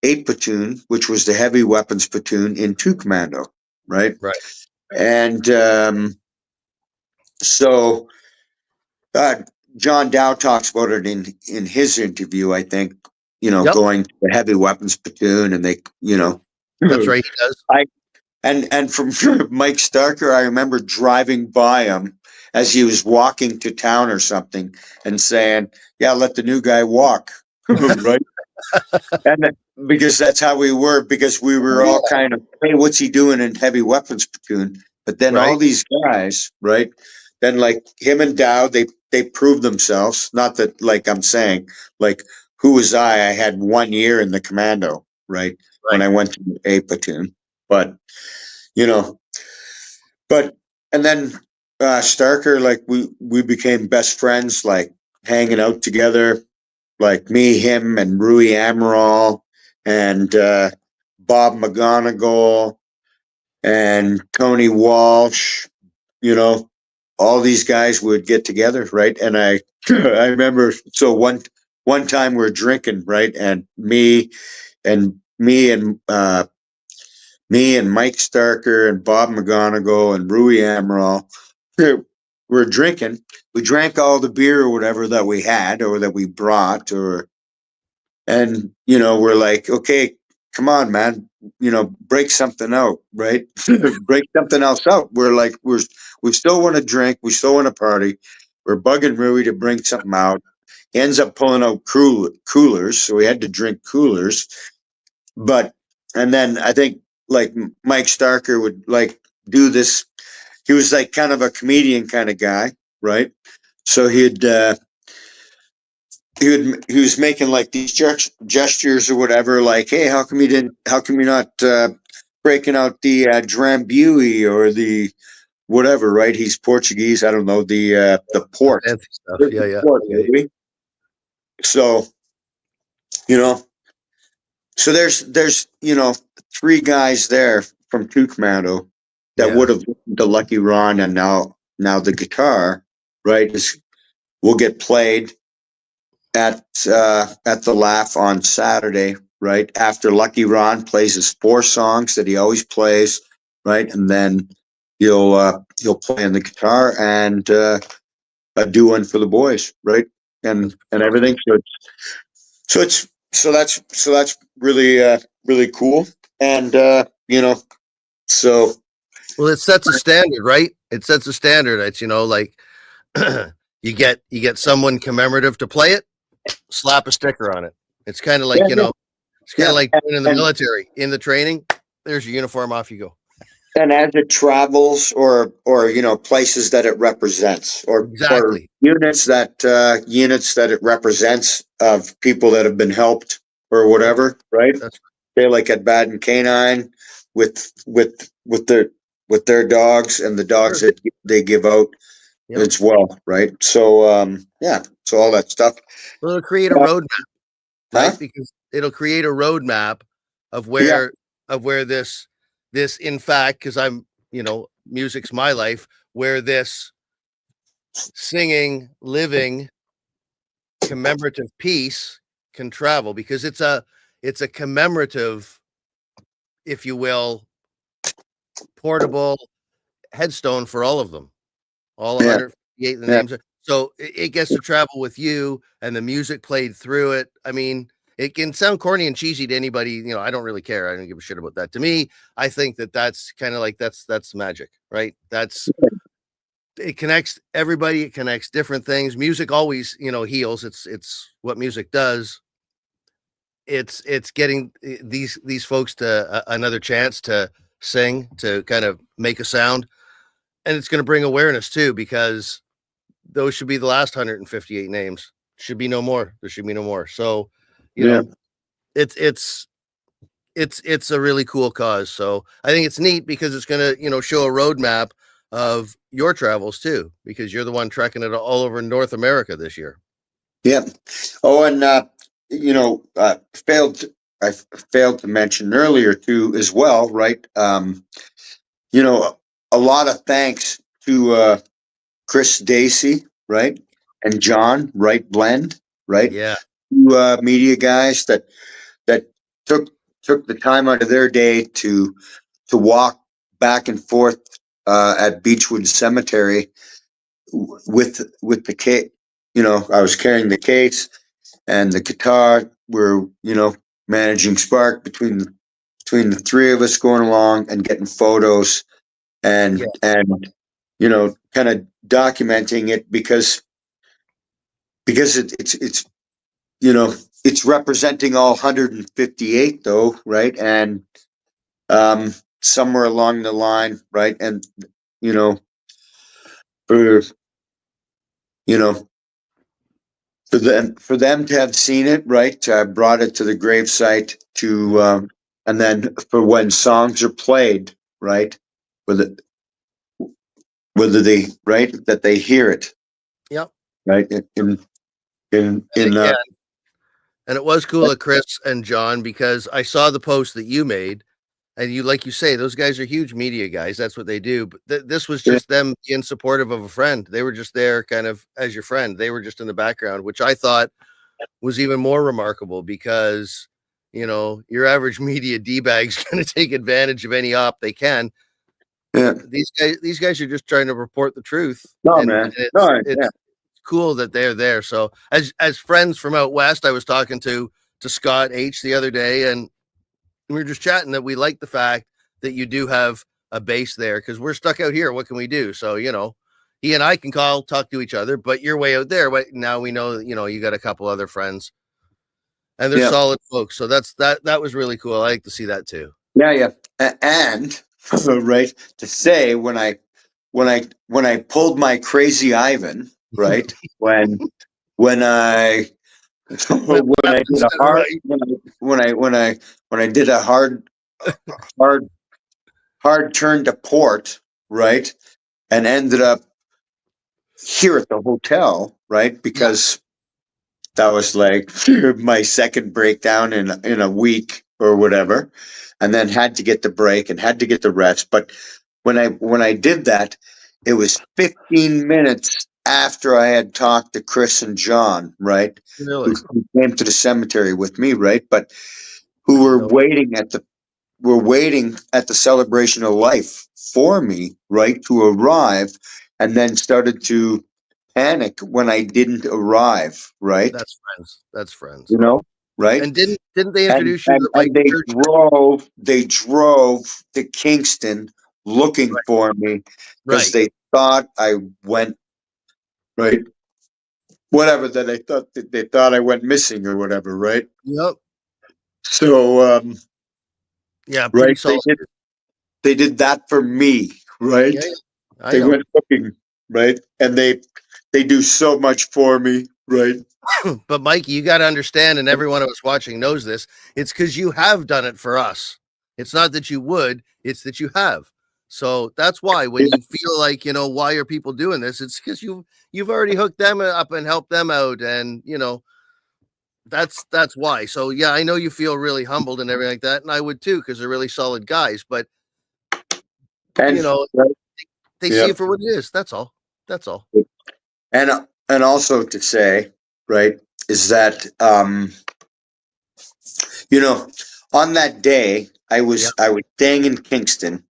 Speaker 2: 8 platoon, which was the heavy weapons platoon in 2 Commando, right?
Speaker 1: Right.
Speaker 2: And so uh, John Dow talks about it in his interview. I think
Speaker 1: Yep.
Speaker 2: going to the heavy weapons platoon, and they
Speaker 1: That's right. He does.
Speaker 2: I and from Mike Starker, I remember driving by him as he was walking to town or something, and saying, "Yeah, let the new guy walk," right? And because that's how we were, because we were
Speaker 1: Yeah.
Speaker 2: all kind of, hey, what's he doing in heavy weapons platoon? But then all
Speaker 1: Right.
Speaker 2: these guys, right? Then like him and Dow, they proved themselves. Not that like I'm saying, like who was I? I had 1 year in the commando, right? When
Speaker 1: Right.
Speaker 2: I went to a platoon, but you know, but and then Starker, like we became best friends, like hanging out together, like me, him, and Rui Amaral, and Bob McGonigal, and Tony Walsh. You know, all these guys would get together, right? And I, I remember. So one time we're drinking, right, and me and Mike Starker and Bob McGonigal and Rui Amaral were drinking. We drank all the beer or whatever that we had or that we brought or and we're like, okay, come on, man, break something out, right? Break something else out. We're like, we still want to drink, we still want to party. We're bugging Rui to bring something out. He ends up pulling out coolers, so we had to drink coolers. But and then I think like Mike Starker would like do this. He was like kind of a comedian kind of guy, right? So he was making like these gestures or whatever, like, hey, how come you're not breaking out the Drambuie or the whatever, right? He's Portuguese. I don't know the
Speaker 1: The
Speaker 2: port.
Speaker 1: fancy stuff.
Speaker 2: The
Speaker 1: Yeah. Yeah.
Speaker 2: port,
Speaker 1: Yeah.
Speaker 2: maybe. So you know, so there's 3 guys there from 2 Commando that
Speaker 1: Yeah.
Speaker 2: would have the Lucky Ron, and now the guitar, right, is will get played at the Laugh on Saturday, right after Lucky Ron plays his 4 songs that he always plays, right, and then he'll play on the guitar and do one for the boys, right,
Speaker 1: That's
Speaker 2: and
Speaker 1: pretty awesome.
Speaker 2: everything. So that's really really cool, and so
Speaker 1: Well, it sets a standard, right? It sets a standard. It's like you get someone commemorative to play it, slap a sticker on it. It's kind of like
Speaker 2: yeah, yeah,
Speaker 1: it's kind
Speaker 2: yeah,
Speaker 1: of like in the
Speaker 2: and
Speaker 1: military in the training. There's your uniform. Off you go.
Speaker 2: and as it travels or places that it represents or
Speaker 1: Exactly.
Speaker 2: units that it represents of people that have been helped or
Speaker 1: Yep.
Speaker 2: whatever, right?
Speaker 1: That's
Speaker 2: Say like at Baden Canine with their dogs and the dogs
Speaker 1: sure.
Speaker 2: that they give out
Speaker 1: Yep.
Speaker 2: as well, right? So yeah, so all that stuff.
Speaker 1: Well, it'll create a
Speaker 2: Uh,
Speaker 1: roadmap,
Speaker 2: huh?
Speaker 1: right? Because it'll create a roadmap of
Speaker 2: Yeah,
Speaker 1: where this in fact, because I'm music's my life, where this singing, living, commemorative piece can travel because it's a commemorative, if you will, portable headstone for all of them. All
Speaker 2: Yeah.
Speaker 1: 158 of the
Speaker 2: Yeah.
Speaker 1: names. So it gets to travel with you and the music played through it. I mean, it can sound corny and cheesy to anybody, I don't really care. I don't give a shit about that. To me, I think that that's kind of like that's magic, right? That's it connects everybody, it connects different things. Music always, heals. It's what music does. It's getting these folks to another chance to sing, to kind of make a sound, and it's going to bring awareness too because those should be the last 158 names. Should be no more. There should be no more. So, you
Speaker 2: Yeah.
Speaker 1: know, it's it's it's a really cool cause. So I think it's neat because it's gonna, show a roadmap of your travels too, because you're the one trekking it all over North America this year.
Speaker 2: Yeah. Oh, and failed. I failed to mention earlier too, as well, right? You know, a lot of thanks to Chris Dacey, right, and John Right Blend, right,
Speaker 1: Yeah,
Speaker 2: two media guys that took took the time out of their day to walk back and forth at Beechwood Cemetery with the case. I was carrying the case and the guitar. We're managing spark between the three of us, going along and getting photos
Speaker 1: yeah,
Speaker 2: and kind of documenting it because it's you know it's representing all 158 though, right? And um somewhere along the line, right? And you know for you know for them to have seen it, right? Brought it to the gravesite to and then for when songs are played, right? Whether whether they right that they hear it,
Speaker 1: yep.
Speaker 2: right? In
Speaker 1: And again, and it was cool of Chris and John because I saw the post that you made. And you, like you say, those guys are huge media guys. That's what they do. But this was
Speaker 2: yeah,
Speaker 1: just them being supportive of a friend. They were just there kind of as your friend. They were just in the background, which I thought was even more remarkable because, your average media D-bag's going to take advantage of any op they can.
Speaker 2: yeah.
Speaker 1: These guys are just trying to report the truth.
Speaker 2: No,
Speaker 1: And
Speaker 2: man.
Speaker 1: it's
Speaker 2: No, yeah,
Speaker 1: it's cool that they're there. So as friends from out west, I was talking to Scott H the other day, and we were just chatting that we like the fact that you do have a base there because we're stuck out here. What can we do? So, he and I can talk to each other, but you're way out there. But now we know that, you got a couple other friends and they're
Speaker 2: yeah,
Speaker 1: solid folks. So that was really cool. I like to see that too.
Speaker 2: yeah, yeah. And right to say when I pulled my crazy Ivan, right? When I
Speaker 1: When
Speaker 2: when I
Speaker 1: left
Speaker 2: did a
Speaker 1: instead of
Speaker 2: hard
Speaker 1: right.
Speaker 2: when I did a hard hard turn to port, right? And ended up here at the hotel, right?
Speaker 1: Yeah.
Speaker 2: Because that was like my second breakdown in a week or whatever, and then had to get the break and had to get the rest. But when I did that, it was 15 minutes after I had talked to Chris and John, right? Who
Speaker 1: Really?
Speaker 2: came to the cemetery with me, right? But
Speaker 1: I
Speaker 2: who
Speaker 1: didn't know.
Speaker 2: were waiting at the celebration of life for me, right, to arrive, and then started to panic when I didn't arrive, right?
Speaker 1: That's friends. That's friends.
Speaker 2: You know, right?
Speaker 1: And didn't they
Speaker 2: And
Speaker 1: introduce you
Speaker 2: and
Speaker 1: to like
Speaker 2: and they
Speaker 1: church?
Speaker 2: drove to Kingston looking
Speaker 1: Right.
Speaker 2: for me because
Speaker 1: Right.
Speaker 2: they thought I went right, whatever that they thought I went missing or whatever, right?
Speaker 1: Yep.
Speaker 2: So
Speaker 1: Yeah. Pretty
Speaker 2: right,
Speaker 1: solid.
Speaker 2: they did that for me,
Speaker 1: Yeah.
Speaker 2: right?
Speaker 1: Yeah. I
Speaker 2: They
Speaker 1: know.
Speaker 2: went looking, right? And they do so much for me, right?
Speaker 1: But Mikey, you got to understand, and every one of us watching knows this. It's because you have done it for us. It's not that you would; it's that you have. So that's why when
Speaker 2: Yeah.
Speaker 1: you feel like why are people doing this? It's because you've already hooked them up and helped them out, and that's why. So yeah, I know you feel really humbled and everything like that, and I would too because they're really solid guys. But
Speaker 2: And
Speaker 1: you know
Speaker 2: right,
Speaker 1: they see
Speaker 2: yeah.
Speaker 1: it for what it is. That's all. That's all.
Speaker 2: and also to say, right, is that you know, on that day
Speaker 1: Yeah.
Speaker 2: I was staying in Kingston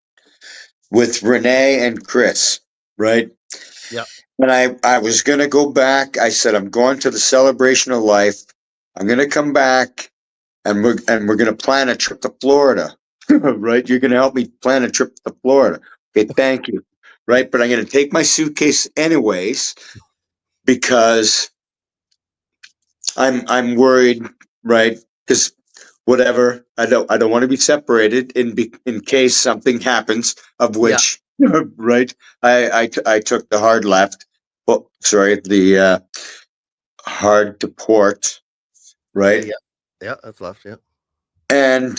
Speaker 2: with Renee and Chris, right?
Speaker 1: Yeah.
Speaker 2: And I was gonna go back. I said, I'm going to the celebration of life. I'm gonna come back and we're gonna plan a trip to Florida. Right? You're gonna help me plan a trip to Florida. Okay, thank you. Right? But I'm gonna take my suitcase anyways because I'm worried, right? Because whatever, I don't want to be separated in case something happens, of
Speaker 1: Yeah.
Speaker 2: which right, I took the hard left. Oh, sorry, the hard to port, right?
Speaker 1: Yeah. Yeah. That's left. Yeah.
Speaker 2: And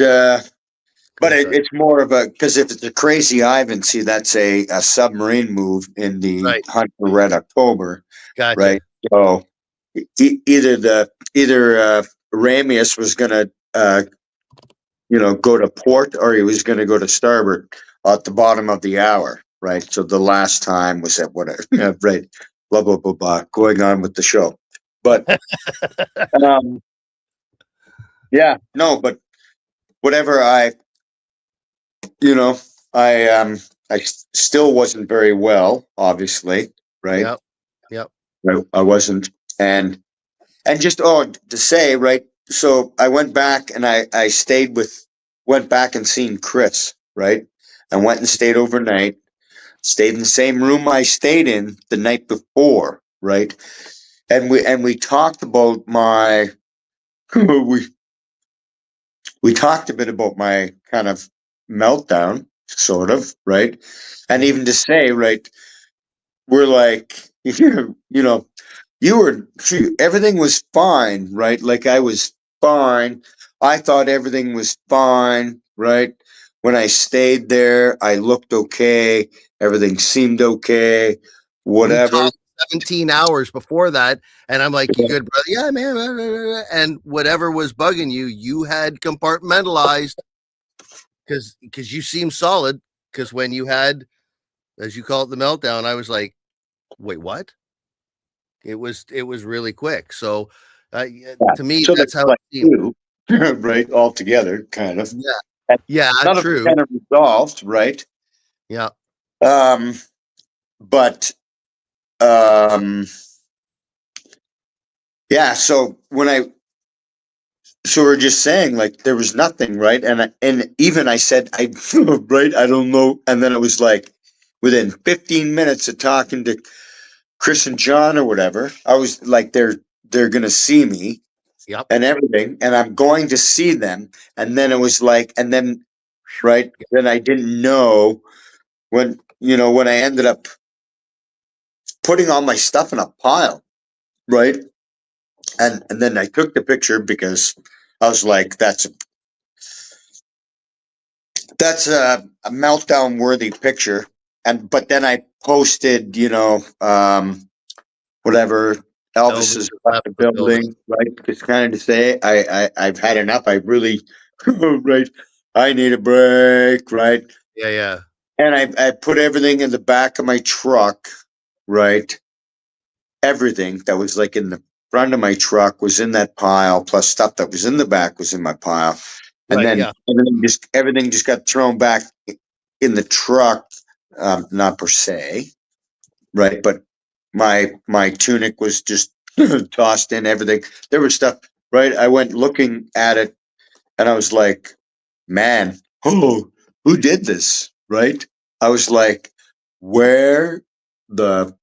Speaker 2: but
Speaker 1: Green side.
Speaker 2: it's more of a, because if it's a Crazy Ivan, see, that's a submarine move in the
Speaker 1: Right.
Speaker 2: Hunt for Red October,
Speaker 1: Gotcha.
Speaker 2: right? So either Ramius was going to go to port, or he was going to go to starboard at the bottom of the hour, right? So the last time was at whatever, right? Blah blah blah blah. Going on with the show, but um, yeah, no, but whatever. You know, still wasn't very well, obviously, right?
Speaker 1: Yep. Yep.
Speaker 2: I wasn't, and just to say, right? So I went back and I went back and seen Chris, right? I went and stayed overnight, stayed in the same room I stayed in the night before, right? And we talked about my we we talked a bit about my kind of meltdown, sort of, right? And
Speaker 1: Hmm.
Speaker 2: even to say, right, we're like, you were, everything was fine, right? Like I was fine. I thought everything was fine, right? When I stayed there, I looked okay. Everything seemed okay.
Speaker 1: We
Speaker 2: Whatever.
Speaker 1: talked 17 hours before that, and I'm like, "You good, brother?" Yeah, man. And whatever was bugging you, you had compartmentalized because you seem solid. Because when you had, as you call it, the meltdown, I was like, "Wait, what?" It was really quick. So,
Speaker 2: Yeah.
Speaker 1: to me,
Speaker 2: So there's
Speaker 1: that's how it
Speaker 2: like
Speaker 1: seemed.
Speaker 2: two, right? All together, kind of.
Speaker 1: Yeah,
Speaker 2: And
Speaker 1: yeah,
Speaker 2: none of it
Speaker 1: true.
Speaker 2: kind of resolved, right?
Speaker 1: Yeah,
Speaker 2: Um, but um, yeah. So we're just saying, like, there was nothing, right? And even I said, right, I don't know. And then it was like within 15 minutes of talking to Chris and John or whatever, I was like, they're gonna see me
Speaker 1: yep.
Speaker 2: and everything, and I'm going to see them. And then it was like, and then right, then I didn't know when I ended up putting all my stuff in a pile, right? And then I took the picture because I was like, that's a meltdown worthy picture. And but then I posted, whatever, Elvis
Speaker 1: Elvis
Speaker 2: has left
Speaker 1: left
Speaker 2: the
Speaker 1: the building.
Speaker 2: building, right? Just kind of to say I've had enough. I really right. I need a break, right?
Speaker 1: Yeah, yeah.
Speaker 2: And I put everything in the back of my truck, right? Everything that was like in the front of my truck was in that pile, plus stuff that was in the back was in my pile. And
Speaker 1: Right.
Speaker 2: then
Speaker 1: Yeah.
Speaker 2: everything just got thrown back in the truck, not per se, right? But my tunic was just tossed in. Everything, there was stuff, right? I went looking at it, and I was like, man, who did this, right? I was like, where the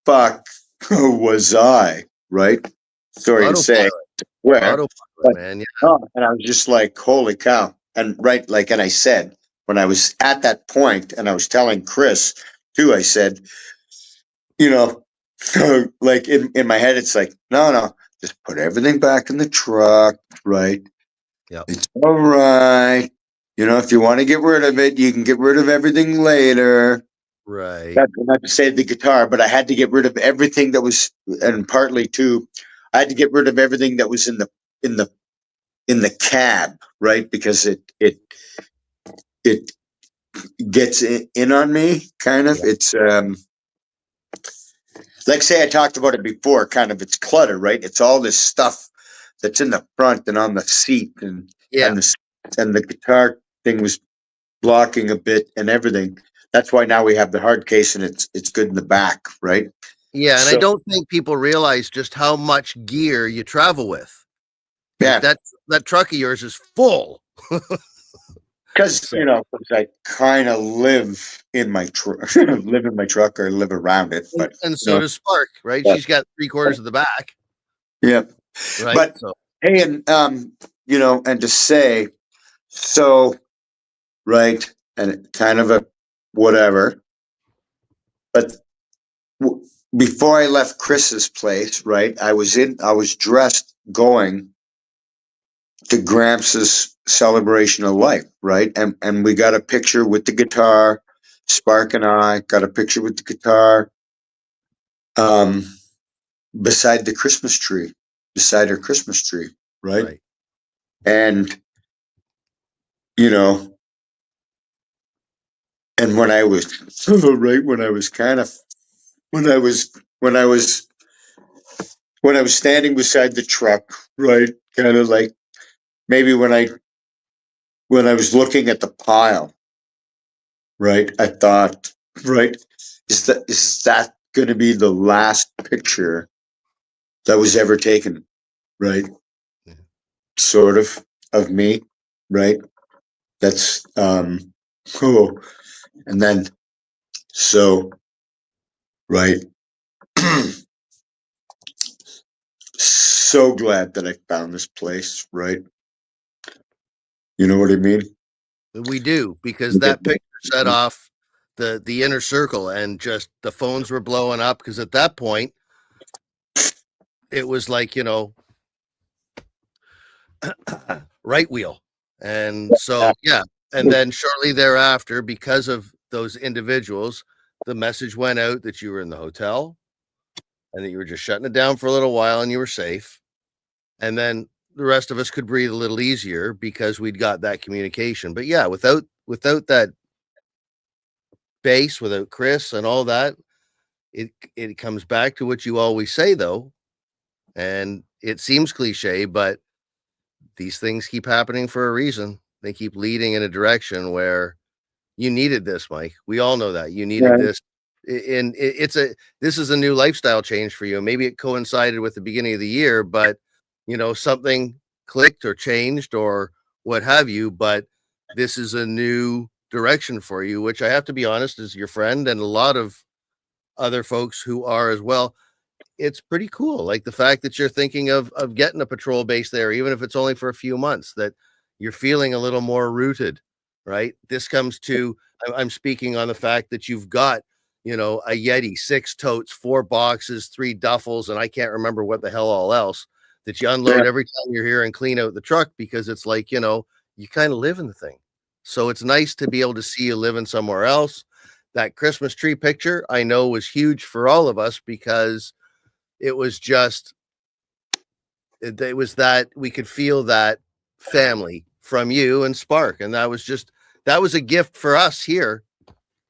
Speaker 2: fuck was I, right? Sorry to say
Speaker 1: Autopilot.
Speaker 2: where,
Speaker 1: Autopilot,
Speaker 2: but
Speaker 1: man. Yeah.
Speaker 2: and I was just like, holy cow. And right, like, and I said, when I was at that point, and I was telling Chris too, I said, you know, like in my head, it's like, no, just put everything back in the truck, right?
Speaker 1: Yep.
Speaker 2: It's all right. If you want to get rid of it, you can get rid of everything later.
Speaker 1: Right.
Speaker 2: That's not to say the guitar, but I had to get rid of everything that was, and partly too, I had to get rid of everything that was in the in the cab, right? Because it gets in on me, kind of.
Speaker 1: Yeah.
Speaker 2: It's like say I talked about it before, kind of it's clutter, right? It's all this stuff that's in the front and on the seat
Speaker 1: Yeah.
Speaker 2: and the guitar thing was blocking a bit and everything. That's why now we have the hard case and it's good in the back, right?
Speaker 1: Yeah, and I
Speaker 2: So
Speaker 1: don't think people realize just how much gear you travel with. Like
Speaker 2: yeah,
Speaker 1: that truck of yours is full.
Speaker 2: because
Speaker 1: So,
Speaker 2: 'cause I kind of live in my truck, live in my truck or live around it, but
Speaker 1: and so does Spark, right?
Speaker 2: yeah,
Speaker 1: She's got 3/4 of the back,
Speaker 2: yeah.
Speaker 1: right?
Speaker 2: But
Speaker 1: So
Speaker 2: hey, and and to say so, right, and kind of a whatever. But w- before I left Chris's place, right, I was dressed going to Gramps' celebration of life, right, and we got a picture with the guitar. Spark and I got a picture with the guitar, um, beside the Christmas tree, beside her Christmas tree, right,
Speaker 1: right.
Speaker 2: and you know, and when I was right when I was kind of when I was when I was when I was standing beside the truck, right, kind of like maybe when I was looking at the pile, right, I thought, right, is that going to be the last picture that was ever taken, right?
Speaker 1: Yeah.
Speaker 2: Sort of me, right? That's cool. And then so right, so glad that I found this place, right? You know what I mean?
Speaker 1: We do, because that picture set off the inner circle, and just the phones were blowing up, because at that point it was like, right wheel. And so, yeah. And then shortly thereafter, because of those individuals, the message went out that you were in the hotel and that you were just shutting it down for a little while and you were safe. And then the rest of us could breathe a little easier because we'd got that communication. But yeah, without that base, without Chris and all that, it comes back to what you always say though, and it seems cliche, but these things keep happening for a reason. They keep leading in a direction where you needed this, Mike. We all know that you needed
Speaker 2: Yeah,
Speaker 1: this. And this is a new lifestyle change for you. Maybe it coincided with the beginning of the year, but something clicked or changed or what have you. But this is a new direction for you, which I have to be honest, is your friend and a lot of other folks who are as well. It's pretty cool. Like the fact that you're thinking of getting a patrol base there, even if it's only for a few months, that you're feeling a little more rooted, right? This comes to I'm speaking on the fact that you've got, a Yeti, 6 totes, 4 boxes, 3 duffels, and I can't remember what the hell all else that you
Speaker 2: yeah,
Speaker 1: unload every time you're here and clean out the truck, because it's like, you kind of live in the thing. So it's nice to be able to see you living somewhere else. That Christmas tree picture I know was huge for all of us, because it was just it was that we could feel that family from you and Spark, and that was a gift for us here,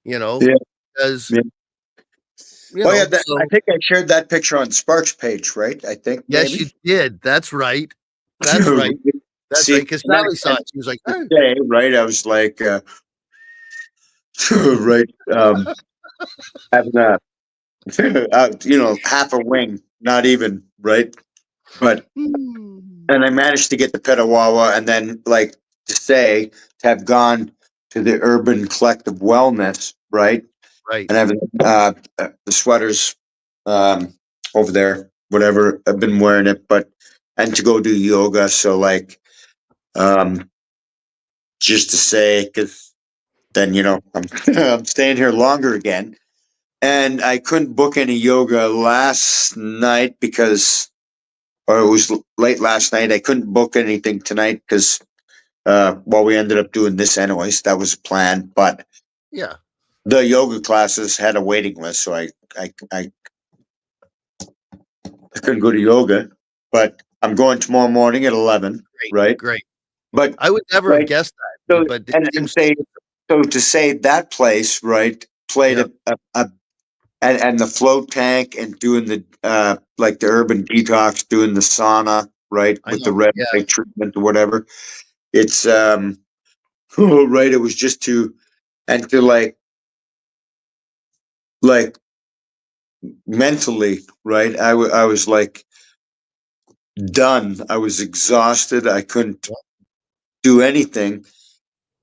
Speaker 1: you know,
Speaker 2: yeah,
Speaker 1: because,
Speaker 2: yeah. Oh yeah, I
Speaker 1: so
Speaker 2: think I shared that picture on Spark's page, right? I think
Speaker 1: yes, you
Speaker 2: maybe.
Speaker 1: did. That's right. That's right. That's right.
Speaker 2: See,
Speaker 1: Because
Speaker 2: and then
Speaker 1: Sally saw
Speaker 2: and
Speaker 1: it. She was like, "Oh."
Speaker 2: today, right? I was like, right, having a, half a wing, not even, right? But
Speaker 1: Hmm.
Speaker 2: and I managed to get the Petawawa, and then like to have gone to the Urban Collective Wellness, right?
Speaker 1: Right.
Speaker 2: And having the sweaters um, over there, whatever. I've been wearing it, but and to go do yoga. So like, um, just to say, because then I'm I'm staying here longer again, and I couldn't book any yoga last night because, or it was late last night. I couldn't book anything tonight because, well, we ended up doing this anyways. That was a plan, but
Speaker 1: Yeah.
Speaker 2: the yoga classes had a waiting list, so I couldn't go to yoga. But I'm going tomorrow morning at 11,
Speaker 1: Great.
Speaker 2: right?
Speaker 1: Great.
Speaker 2: But
Speaker 1: I would never have
Speaker 2: right,
Speaker 1: guessed
Speaker 2: so
Speaker 1: that, but it
Speaker 2: and
Speaker 1: seems
Speaker 2: say so to say that place, right, played
Speaker 1: yeah.
Speaker 2: a and the float tank and doing the like the urban detox, doing the sauna, right,
Speaker 1: I
Speaker 2: with the
Speaker 1: know.
Speaker 2: red
Speaker 1: Yeah.
Speaker 2: light treatment or whatever. It's oh, right. It was just to and to like mentally, right. I was like done. I was exhausted. I couldn't
Speaker 1: Yeah.
Speaker 2: do anything,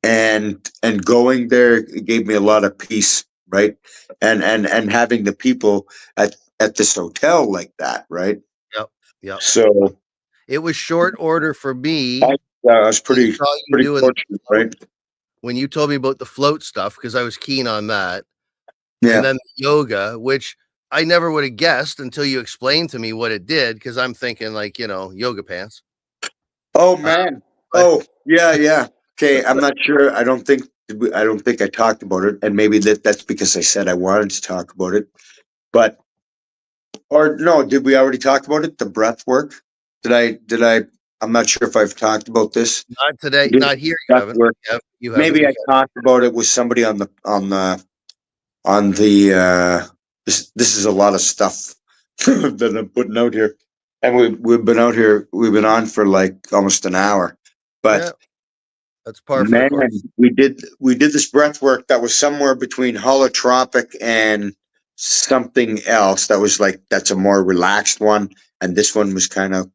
Speaker 2: and going there gave me a lot of peace, right? And having the people at this hotel like that, right?
Speaker 1: Yep. Yep.
Speaker 2: So
Speaker 1: It was short order for
Speaker 2: I,
Speaker 1: me.
Speaker 2: I was
Speaker 1: I
Speaker 2: pretty
Speaker 1: saw you
Speaker 2: pretty
Speaker 1: doing the
Speaker 2: fortunate,
Speaker 1: float
Speaker 2: right?
Speaker 1: when you told me about the float stuff because I was keen on that. And
Speaker 2: Yeah.
Speaker 1: then the yoga, which I never would have guessed until you explained to me what it did, because I'm thinking like, yoga pants.
Speaker 2: Oh
Speaker 1: Uh,
Speaker 2: man.
Speaker 1: but
Speaker 2: Oh yeah, yeah. Okay, I'm not sure. I don't think I talked about it, and maybe that's because I said I wanted to talk about it. But or no, did we already talk about it? The breath work? Did I I'm not sure if I've talked about this.
Speaker 1: not today,
Speaker 2: Did
Speaker 1: not here. You
Speaker 2: breath
Speaker 1: haven't.
Speaker 2: work.
Speaker 1: You haven't.
Speaker 2: Maybe I
Speaker 1: Okay.
Speaker 2: talked about it with somebody on the this is a lot of stuff that I'm putting out here. And we've been out here, we've been on for like almost an hour.
Speaker 1: Yeah,
Speaker 2: But
Speaker 1: that's par for the
Speaker 2: man,
Speaker 1: course.
Speaker 2: we did this breath work that was somewhere between holotropic and something else that was like that's a more relaxed one. And this one was kind of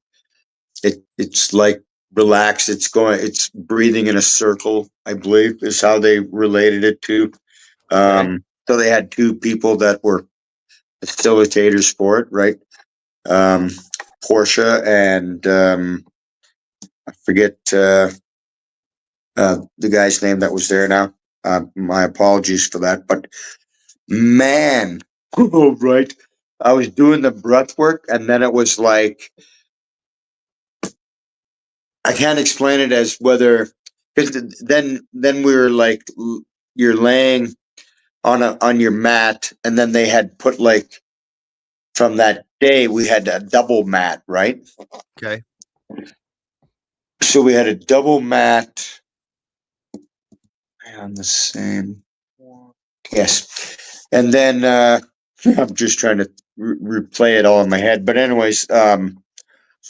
Speaker 2: it's like relaxed, it's breathing in a circle, I believe, is how they related it to.
Speaker 1: Okay.
Speaker 2: So they had two people that were facilitators for it, right? Um, Portia and I forget the guy's name that was there now. My apologies for that, but man, oh, right. I was doing the breath work, and then it was like I can't explain it as whether because then we were like you're laying on your mat, and then they had put like from that day we had a double mat, right?
Speaker 1: Okay.
Speaker 2: So we had a double mat on the same. Yes, and then I'm just trying to replay it all in my head. But anyways, so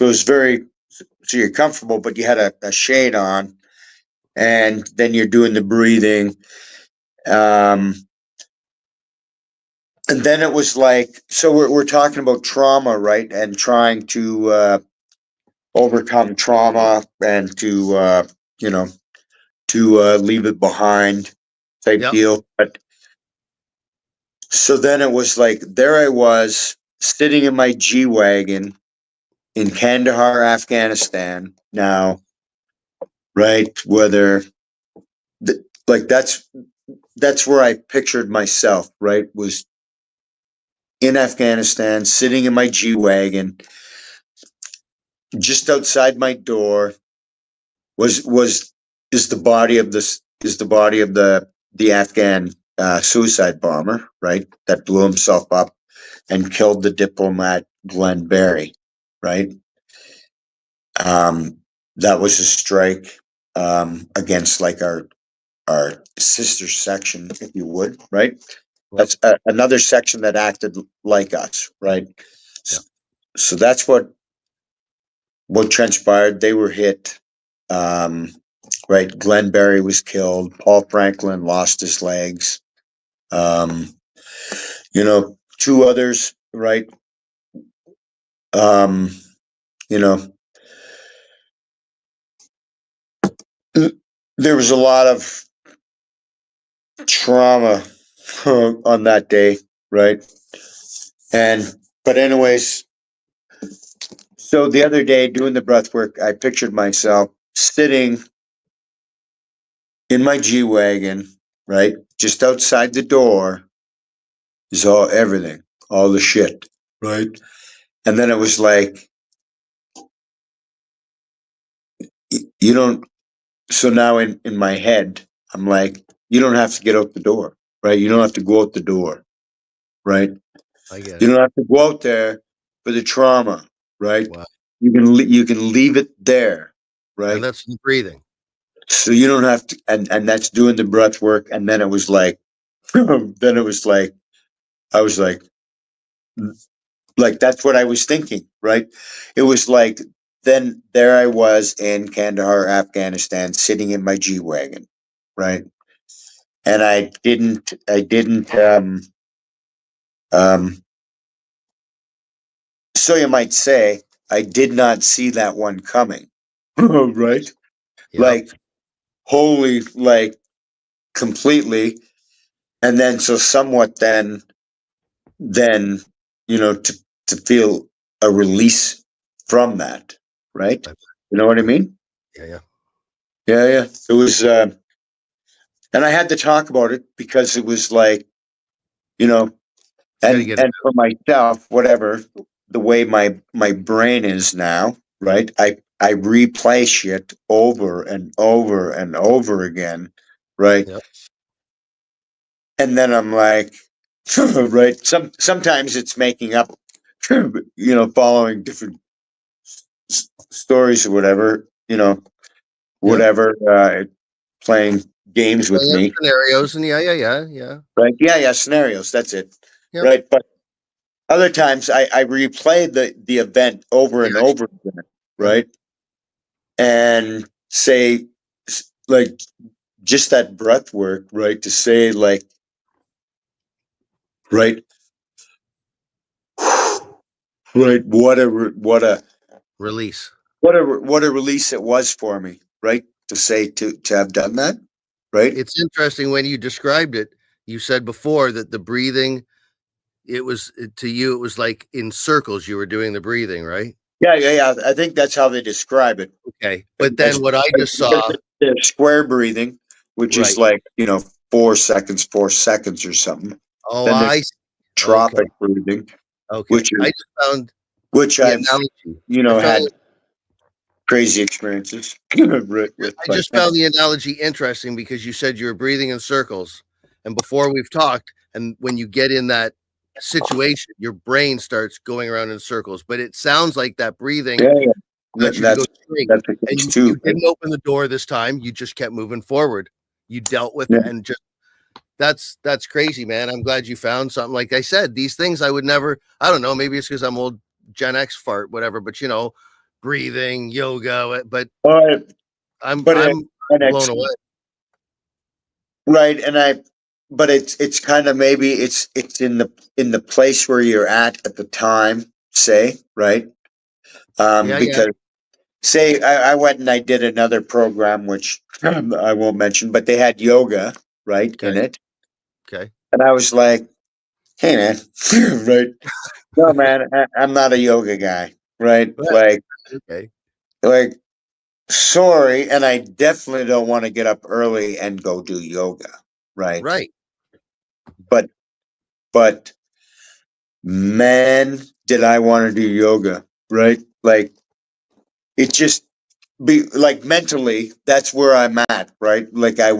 Speaker 2: it was very so you're comfortable, but you had a shade on, and then you're doing the breathing. Um, and then it was like so we're talking about trauma, right? And trying to overcome trauma and to you know leave it behind type
Speaker 1: Yep.
Speaker 2: deal. But so then it was like there I was sitting in my G wagon in Kandahar, Afghanistan. Now, right, whether like that's where I pictured myself. Right, was in Afghanistan, sitting in my G wagon, just outside my door. Was is the body of this is the body of the Afghan suicide bomber, right? That blew himself up and killed the diplomat Glenn Berry, right? Um, that was a strike against like our sister section, if you would, right?
Speaker 1: Yep.
Speaker 2: That's another section that acted like us, right?
Speaker 1: Yep.
Speaker 2: So that's what transpired. They were hit. Um, right, Glenn Berry was killed. Paul Franklin lost his legs. Um, two others, right? Um, you know, there was a lot of trauma on that day, right? And but anyways, so the other day doing the breath work, I pictured myself sitting in my G wagon, right, just outside the door is all everything, all the shit, right? And then it was like you don't. So now in my head, I'm like, you don't have to get out the door, right? You don't have to go out the door, right?
Speaker 1: I get
Speaker 2: You
Speaker 1: it.
Speaker 2: don't have to go out there for the trauma, right?
Speaker 1: Wow.
Speaker 2: You can leave it there,
Speaker 1: And
Speaker 2: right?
Speaker 1: that's the breathing.
Speaker 2: So you don't have to, and that's doing the breath work. And then it was like, then it was like, I was like that's what I was thinking, right? It was like then there I was in Kandahar, Afghanistan, sitting in my G wagon, right? And um, so you might say, I did not see that one coming, right?
Speaker 1: Yep.
Speaker 2: Like wholly, like completely, and then so somewhat then to feel a release from that, right? You know what I mean?
Speaker 1: Yeah. Yeah.
Speaker 2: Yeah, yeah. It was, and I had to talk about it because it was like, you know,
Speaker 1: You got to get it.
Speaker 2: and for myself, whatever the way my brain is now, right? I replay shit over and over and over again, right?
Speaker 1: Yep.
Speaker 2: And then I'm like, right. Sometimes it's making up, following different stories or whatever,
Speaker 1: Yep.
Speaker 2: whatever, playing games with
Speaker 1: Playing
Speaker 2: me,
Speaker 1: scenarios and yeah, yeah, yeah, yeah.
Speaker 2: right? Yeah, yeah, scenarios. That's it,
Speaker 1: Yep.
Speaker 2: right? But other times I replay the event over and
Speaker 1: Yeah.
Speaker 2: over again,
Speaker 1: Yep.
Speaker 2: right? And say like just that breath work, right? To say like, right, right,
Speaker 1: Release.
Speaker 2: what a release it was for me, right? To say to have done that, right?
Speaker 1: It's interesting when you described it. You said before that the breathing, it was to you, it was like in circles. You were doing the breathing, right?
Speaker 2: Yeah, yeah, yeah. I think that's how they describe it.
Speaker 1: Okay. But then what I just saw,
Speaker 2: There's square breathing, which is
Speaker 1: right?
Speaker 2: like 4 seconds or something.
Speaker 1: Oh,
Speaker 2: Then there's
Speaker 1: I see. Okay.
Speaker 2: tropic breathing,
Speaker 1: Okay.
Speaker 2: which
Speaker 1: I
Speaker 2: is
Speaker 1: just found
Speaker 2: which
Speaker 1: the
Speaker 2: I've
Speaker 1: analogy. I found
Speaker 2: had crazy experiences with.
Speaker 1: I
Speaker 2: But
Speaker 1: just found the analogy interesting because you said you were breathing in circles. And before we've talked, and when you get in that situation, your brain starts going around in circles. But it sounds like that breathing
Speaker 2: yeah, yeah.
Speaker 1: got you to go straight.
Speaker 2: That's the
Speaker 1: And
Speaker 2: case
Speaker 1: you
Speaker 2: too. Right?
Speaker 1: didn't open the door this time. You just kept moving forward. You dealt with
Speaker 2: Yeah,
Speaker 1: it and just that's crazy, man. I'm glad you found something. Like I said, these things I would never, I don't know, maybe it's because I'm old Gen X fart, whatever, but breathing, yoga, but
Speaker 2: all right.
Speaker 1: I'm
Speaker 2: But
Speaker 1: I'm
Speaker 2: and
Speaker 1: blown
Speaker 2: it's
Speaker 1: away.
Speaker 2: right, but it's kind of maybe it's in the place where you're at the time, say, right?
Speaker 1: Yeah, yeah.
Speaker 2: Because say I went and I did another program which I won't mention, but they had yoga right
Speaker 1: Okay.
Speaker 2: in it,
Speaker 1: Okay.
Speaker 2: and I was like, "Hey, man, right? No, man, I'm not a yoga guy, right?
Speaker 1: Right. Okay.
Speaker 2: Like, sorry, and I definitely don't want to get up early and go do yoga, right?
Speaker 1: Right.
Speaker 2: But but man, did I want to do yoga, right? Like, it just be like mentally, that's where I'm at, right? Like I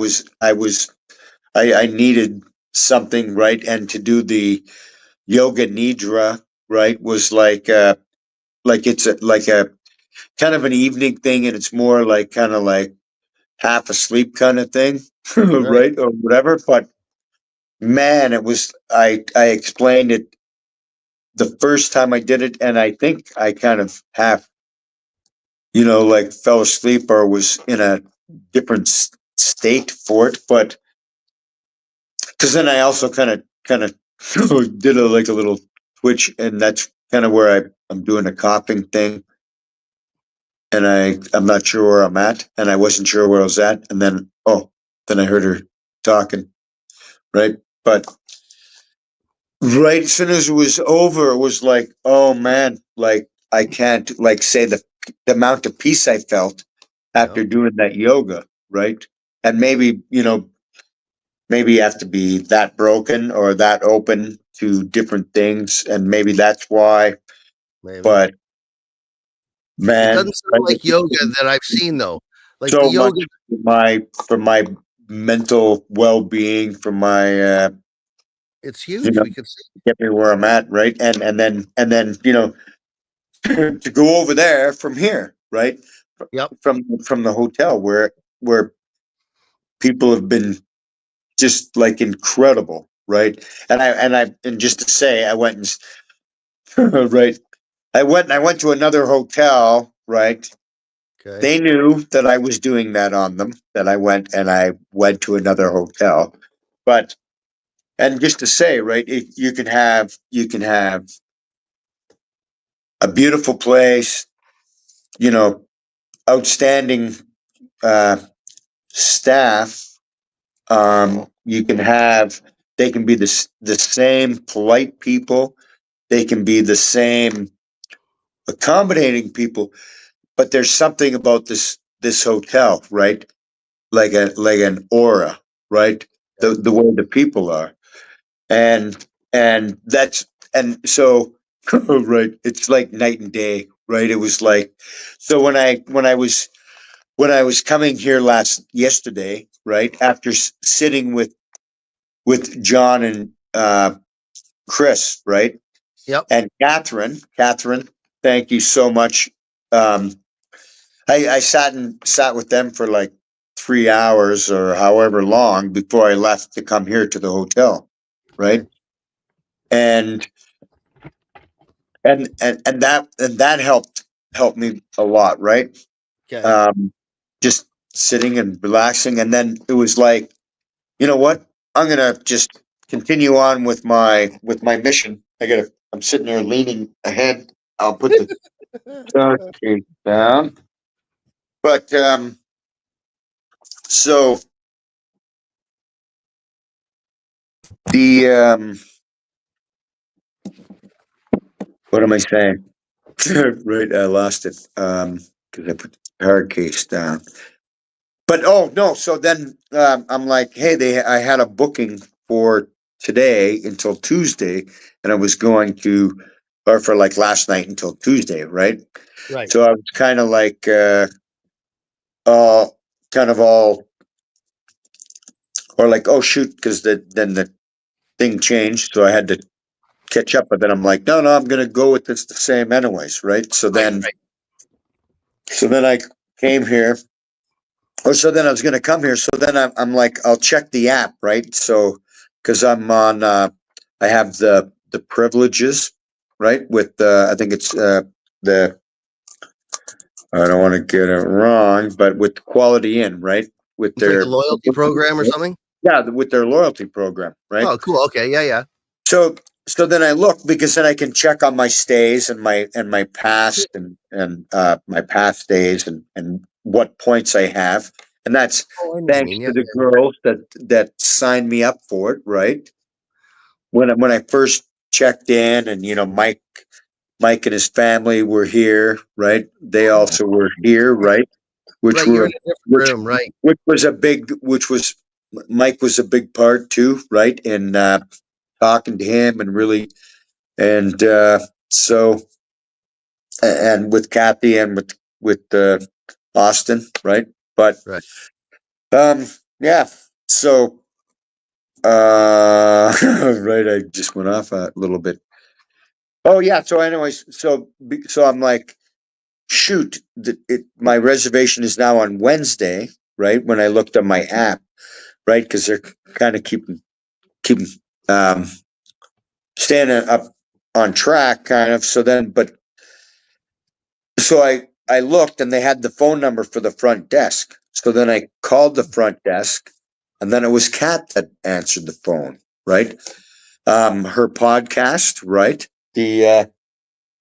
Speaker 2: needed something, right? And to do the yoga nidra, right, was like it's like a kind of an evening thing, and it's more like kind of like half asleep kind of thing,
Speaker 1: Right.
Speaker 2: right, or whatever. But man, it was I explained it the first time I did it, and I think I kind of half, like fell asleep or was in a different state for it, but because then I also kind of did like a little twitch, and that's kind of where I'm doing a coughing thing, and I'm not sure where I'm at, and I wasn't sure where I was at, and then I heard her talking, right, but right as soon as it was over, it was like, oh man, like I can't like say the amount of peace I felt
Speaker 1: Yeah.
Speaker 2: after doing that yoga, right, and maybe you have to be that broken or that open to different things, and maybe that's why.
Speaker 1: Maybe.
Speaker 2: But
Speaker 1: It
Speaker 2: man,
Speaker 1: doesn't sound like yoga that I've seen though. Like the
Speaker 2: so much
Speaker 1: yoga,
Speaker 2: for my mental well-being, for my
Speaker 1: it's
Speaker 2: you
Speaker 1: huge.
Speaker 2: know
Speaker 1: We could see.
Speaker 2: get me where I'm at, right, and then to go over there from here, right,
Speaker 1: Yep.
Speaker 2: from the hotel where people have been just like incredible, right? And just to say, I went and right, I went to another hotel, right?
Speaker 1: Okay.
Speaker 2: They knew that I was doing that on them, that I went to another hotel. But and just to say, right, you can have a beautiful place, you know, outstanding uh, staff. You can have they can be the same polite people. They can be the same accommodating people. But there's something about this hotel, right? Like an aura, right?
Speaker 1: Okay.
Speaker 2: The way the people are, and that's and so right. It's like night and day, right? It was like so when I was coming here yesterday, right after sitting with John and Chris, right,
Speaker 1: Yep.
Speaker 2: and Catherine, thank you so much. Um, I sat with them for like 3 hours or however long before I left to come here to the hotel,
Speaker 1: Okay.
Speaker 2: right? And and that helped me a lot, right?
Speaker 1: Okay.
Speaker 2: Um, just sitting and relaxing, and then it was like, you know what? I'm gonna just continue on with my mission. I'm sitting there leaning ahead. I'll put the case down, but so the what am I saying? Right, I lost it because I put the hard case down. But oh no, so then I'm like, hey, I had a booking for today until Tuesday, and I was going to, or for like last night until Tuesday, right?
Speaker 1: Right.
Speaker 2: So I was kind of like, all kind of all, or like, oh shoot, because then the thing changed, so I had to catch up. But then I'm like, no, I'm gonna go with this the same anyways, right?
Speaker 1: Right. Right.
Speaker 2: So then I came here. Or so then I was going to come here. So then I'm like, I'll check the app, right? So because I'm on, I have the privileges, right? With I think it's the I don't want to get it wrong, but with Quality Inn, right? With
Speaker 1: It's like a
Speaker 2: their
Speaker 1: loyalty program or something.
Speaker 2: yeah, with their loyalty program, right?
Speaker 1: Oh, cool. Okay. Yeah. Yeah.
Speaker 2: So so then I look because then I can check on my stays and my past and my past stays and what points I have. And that's
Speaker 1: Oh, I know what you
Speaker 2: thanks
Speaker 1: mean. Yeah.
Speaker 2: to the girls that signed me up for it, right? When I first checked in and Mike and his family were here, right? They
Speaker 1: Oh,
Speaker 2: also were here, right? Which
Speaker 1: right. You're
Speaker 2: were
Speaker 1: in a different
Speaker 2: which
Speaker 1: room. Right.
Speaker 2: which was a big which was Mike was a big part too, right? In talking to him and really and so and with Kathy and with Austin, right? But
Speaker 1: Right.
Speaker 2: um, yeah. So right, I just went off a little bit. Oh yeah. So anyways, so I'm like, shoot, my reservation is now on Wednesday, right? When I looked on my app, right? Because they're kind of keeping um staying up on track, kind of. So then, but so I looked and they had the phone number for the front desk. So then I called the front desk and then it was Kat that answered the phone, right? Her podcast, right? The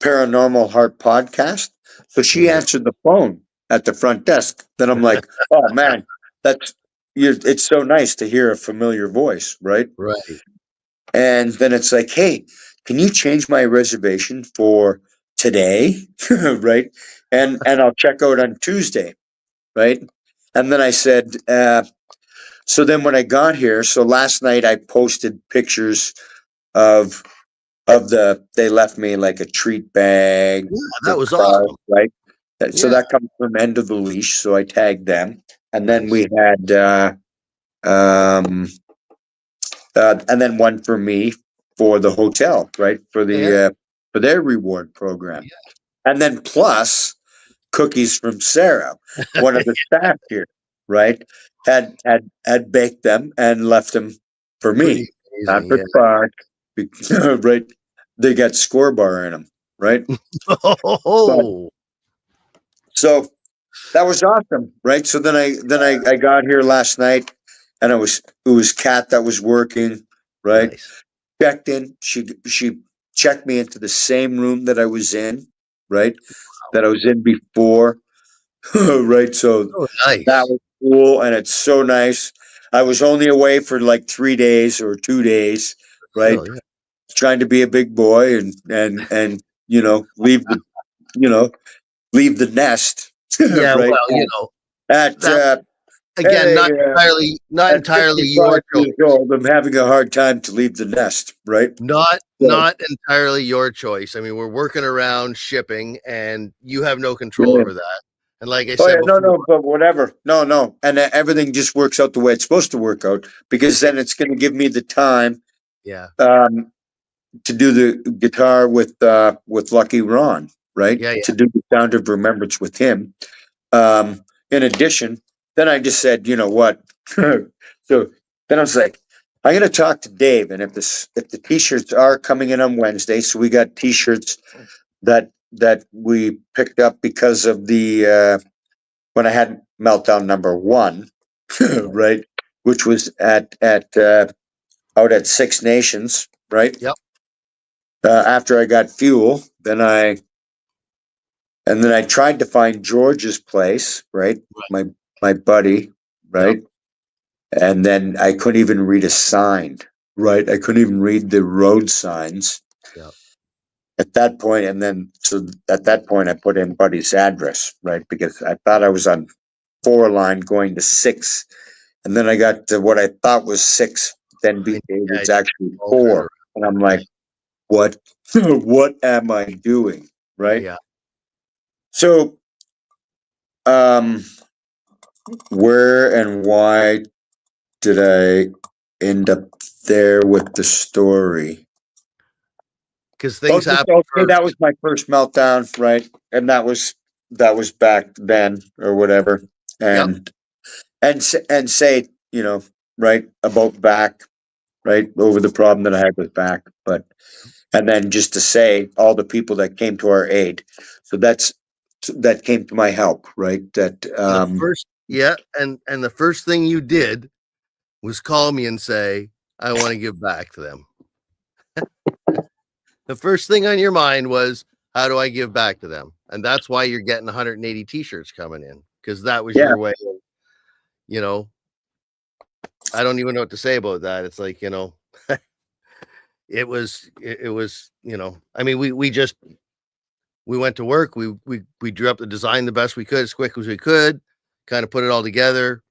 Speaker 2: Paranormal Heart podcast. So she
Speaker 1: Right.
Speaker 2: answered the phone at the front desk. Then I'm like, oh man, that's it's so nice to hear a familiar voice, right?
Speaker 1: Right.
Speaker 2: And then it's like, hey, can you change my reservation for today? Right. And I'll check out on Tuesday. Right. And then I said, so then when I got here, so last night I posted pictures of they left me like a treat bag
Speaker 1: Yeah.
Speaker 2: for
Speaker 1: That was
Speaker 2: cars,
Speaker 1: awesome.
Speaker 2: right? So
Speaker 1: Yeah.
Speaker 2: that comes from End of the Leash. So I tagged them. And then
Speaker 1: Nice.
Speaker 2: we had um and then one for me for the hotel, right?
Speaker 1: Yeah. Yeah.
Speaker 2: For their reward program,
Speaker 1: Yeah.
Speaker 2: and then plus cookies from Sarah, one of the staff here, right? Had baked them and left them for
Speaker 1: Pretty
Speaker 2: me.
Speaker 1: amazing.
Speaker 2: Patrick Park, right? They got score bar in them, right?
Speaker 1: Yeah.
Speaker 2: But
Speaker 1: Oh,
Speaker 2: so that was awesome, right? So then I got here last night, and it was Kat that was working, right?
Speaker 1: nice.
Speaker 2: Checked in. She checked me into the same room that I was in, right? That I was in before, right? So
Speaker 1: Oh,
Speaker 2: that
Speaker 1: nice.
Speaker 2: was cool, and it's so nice. I was only away for like 3 days or 2 days, right?
Speaker 1: Still, yeah.
Speaker 2: Trying to be a big boy and leave the you know leave the nest,
Speaker 1: Yeah,
Speaker 2: right?
Speaker 1: well,
Speaker 2: At
Speaker 1: that again,
Speaker 2: hey,
Speaker 1: not
Speaker 2: at
Speaker 1: entirely
Speaker 2: 65
Speaker 1: your choice.
Speaker 2: years old, I'm having a hard time to leave the nest, right? So,
Speaker 1: Not entirely your choice. I mean, we're working around shipping, and you have no control
Speaker 2: yeah.
Speaker 1: over that. And like I
Speaker 2: Oh yeah,
Speaker 1: said
Speaker 2: no,
Speaker 1: before,
Speaker 2: no, but whatever. No, no, and everything just works out the way it's supposed to work out because
Speaker 1: yeah,
Speaker 2: then it's going to give me the time
Speaker 1: yeah,
Speaker 2: um, to do the guitar with Lucky Ron, right?
Speaker 1: yeah,
Speaker 2: To do the Sound of Remembrance with him. In addition, then I just said, you know what? So then I was like, I'm going to talk to Dave, and if the t-shirts are coming in on Wednesday, so we got t-shirts that we picked up because of the when I had meltdown number one,
Speaker 1: yeah.
Speaker 2: right, which was at out at Six Nations, right.
Speaker 1: Yep.
Speaker 2: After I got fuel, then I tried to find George's place, right, my my buddy,
Speaker 1: Yep.
Speaker 2: right, and then I couldn't even read a sign, right. I couldn't even read the road signs
Speaker 1: Yep.
Speaker 2: at that point, and then so at that point I put in Buddy's address, right, because I thought I was on 4 line going to 6. And then I got to what I thought was 6,
Speaker 1: And
Speaker 2: it
Speaker 1: yeah,
Speaker 2: was actually
Speaker 1: all turned
Speaker 2: 4.
Speaker 1: around.
Speaker 2: And I'm like, what, what am I doing? Right.
Speaker 1: Yeah,
Speaker 2: So, um, where and why did I end up there with the story?
Speaker 1: because
Speaker 2: Oh,
Speaker 1: things
Speaker 2: just
Speaker 1: happen
Speaker 2: okay.
Speaker 1: for
Speaker 2: That was my first meltdown, right? And that was back then or whatever.
Speaker 1: yep.
Speaker 2: And and say right about back, right, over the problem that I had with back, but and then just to say all the people that came to our aid. So that came to my help, right? That
Speaker 1: And the first yeah, and the first thing you did was call me and say, I want to give back to them. The first thing on your mind was, how do I give back to them? And that's why you're getting 180 t-shirts coming in, because that was
Speaker 2: yeah,
Speaker 1: your way of, you know, I don't even know what to say about that. It's like, it was, I mean, we just we went to work, we drew up the design the best we could as quick as we could, kind of put it all together.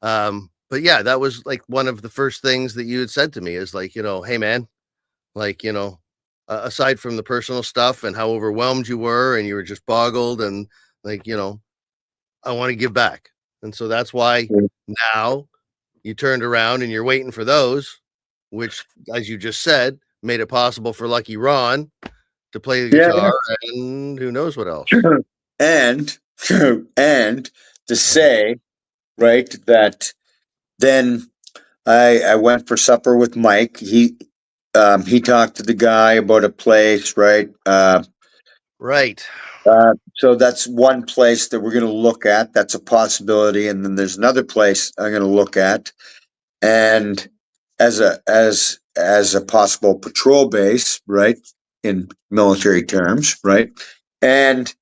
Speaker 1: But yeah, that was like one of the first things that you had said to me is like, hey man, like, aside from the personal stuff and how overwhelmed you were and you were just boggled and like, I want to give back. And so that's why now you turned around and you're waiting for those, which, as you just said, made it possible for Lucky Ron to play the
Speaker 2: yeah,
Speaker 1: guitar and who knows what else.
Speaker 2: yeah. And and to say right that then I went for supper with Mike. He talked to the guy about a place, right?
Speaker 1: Right.
Speaker 2: So that's one place that we're going to look at. That's a possibility, and then there's another place I'm going to look at, and as a possible patrol base, right? In military terms, right? And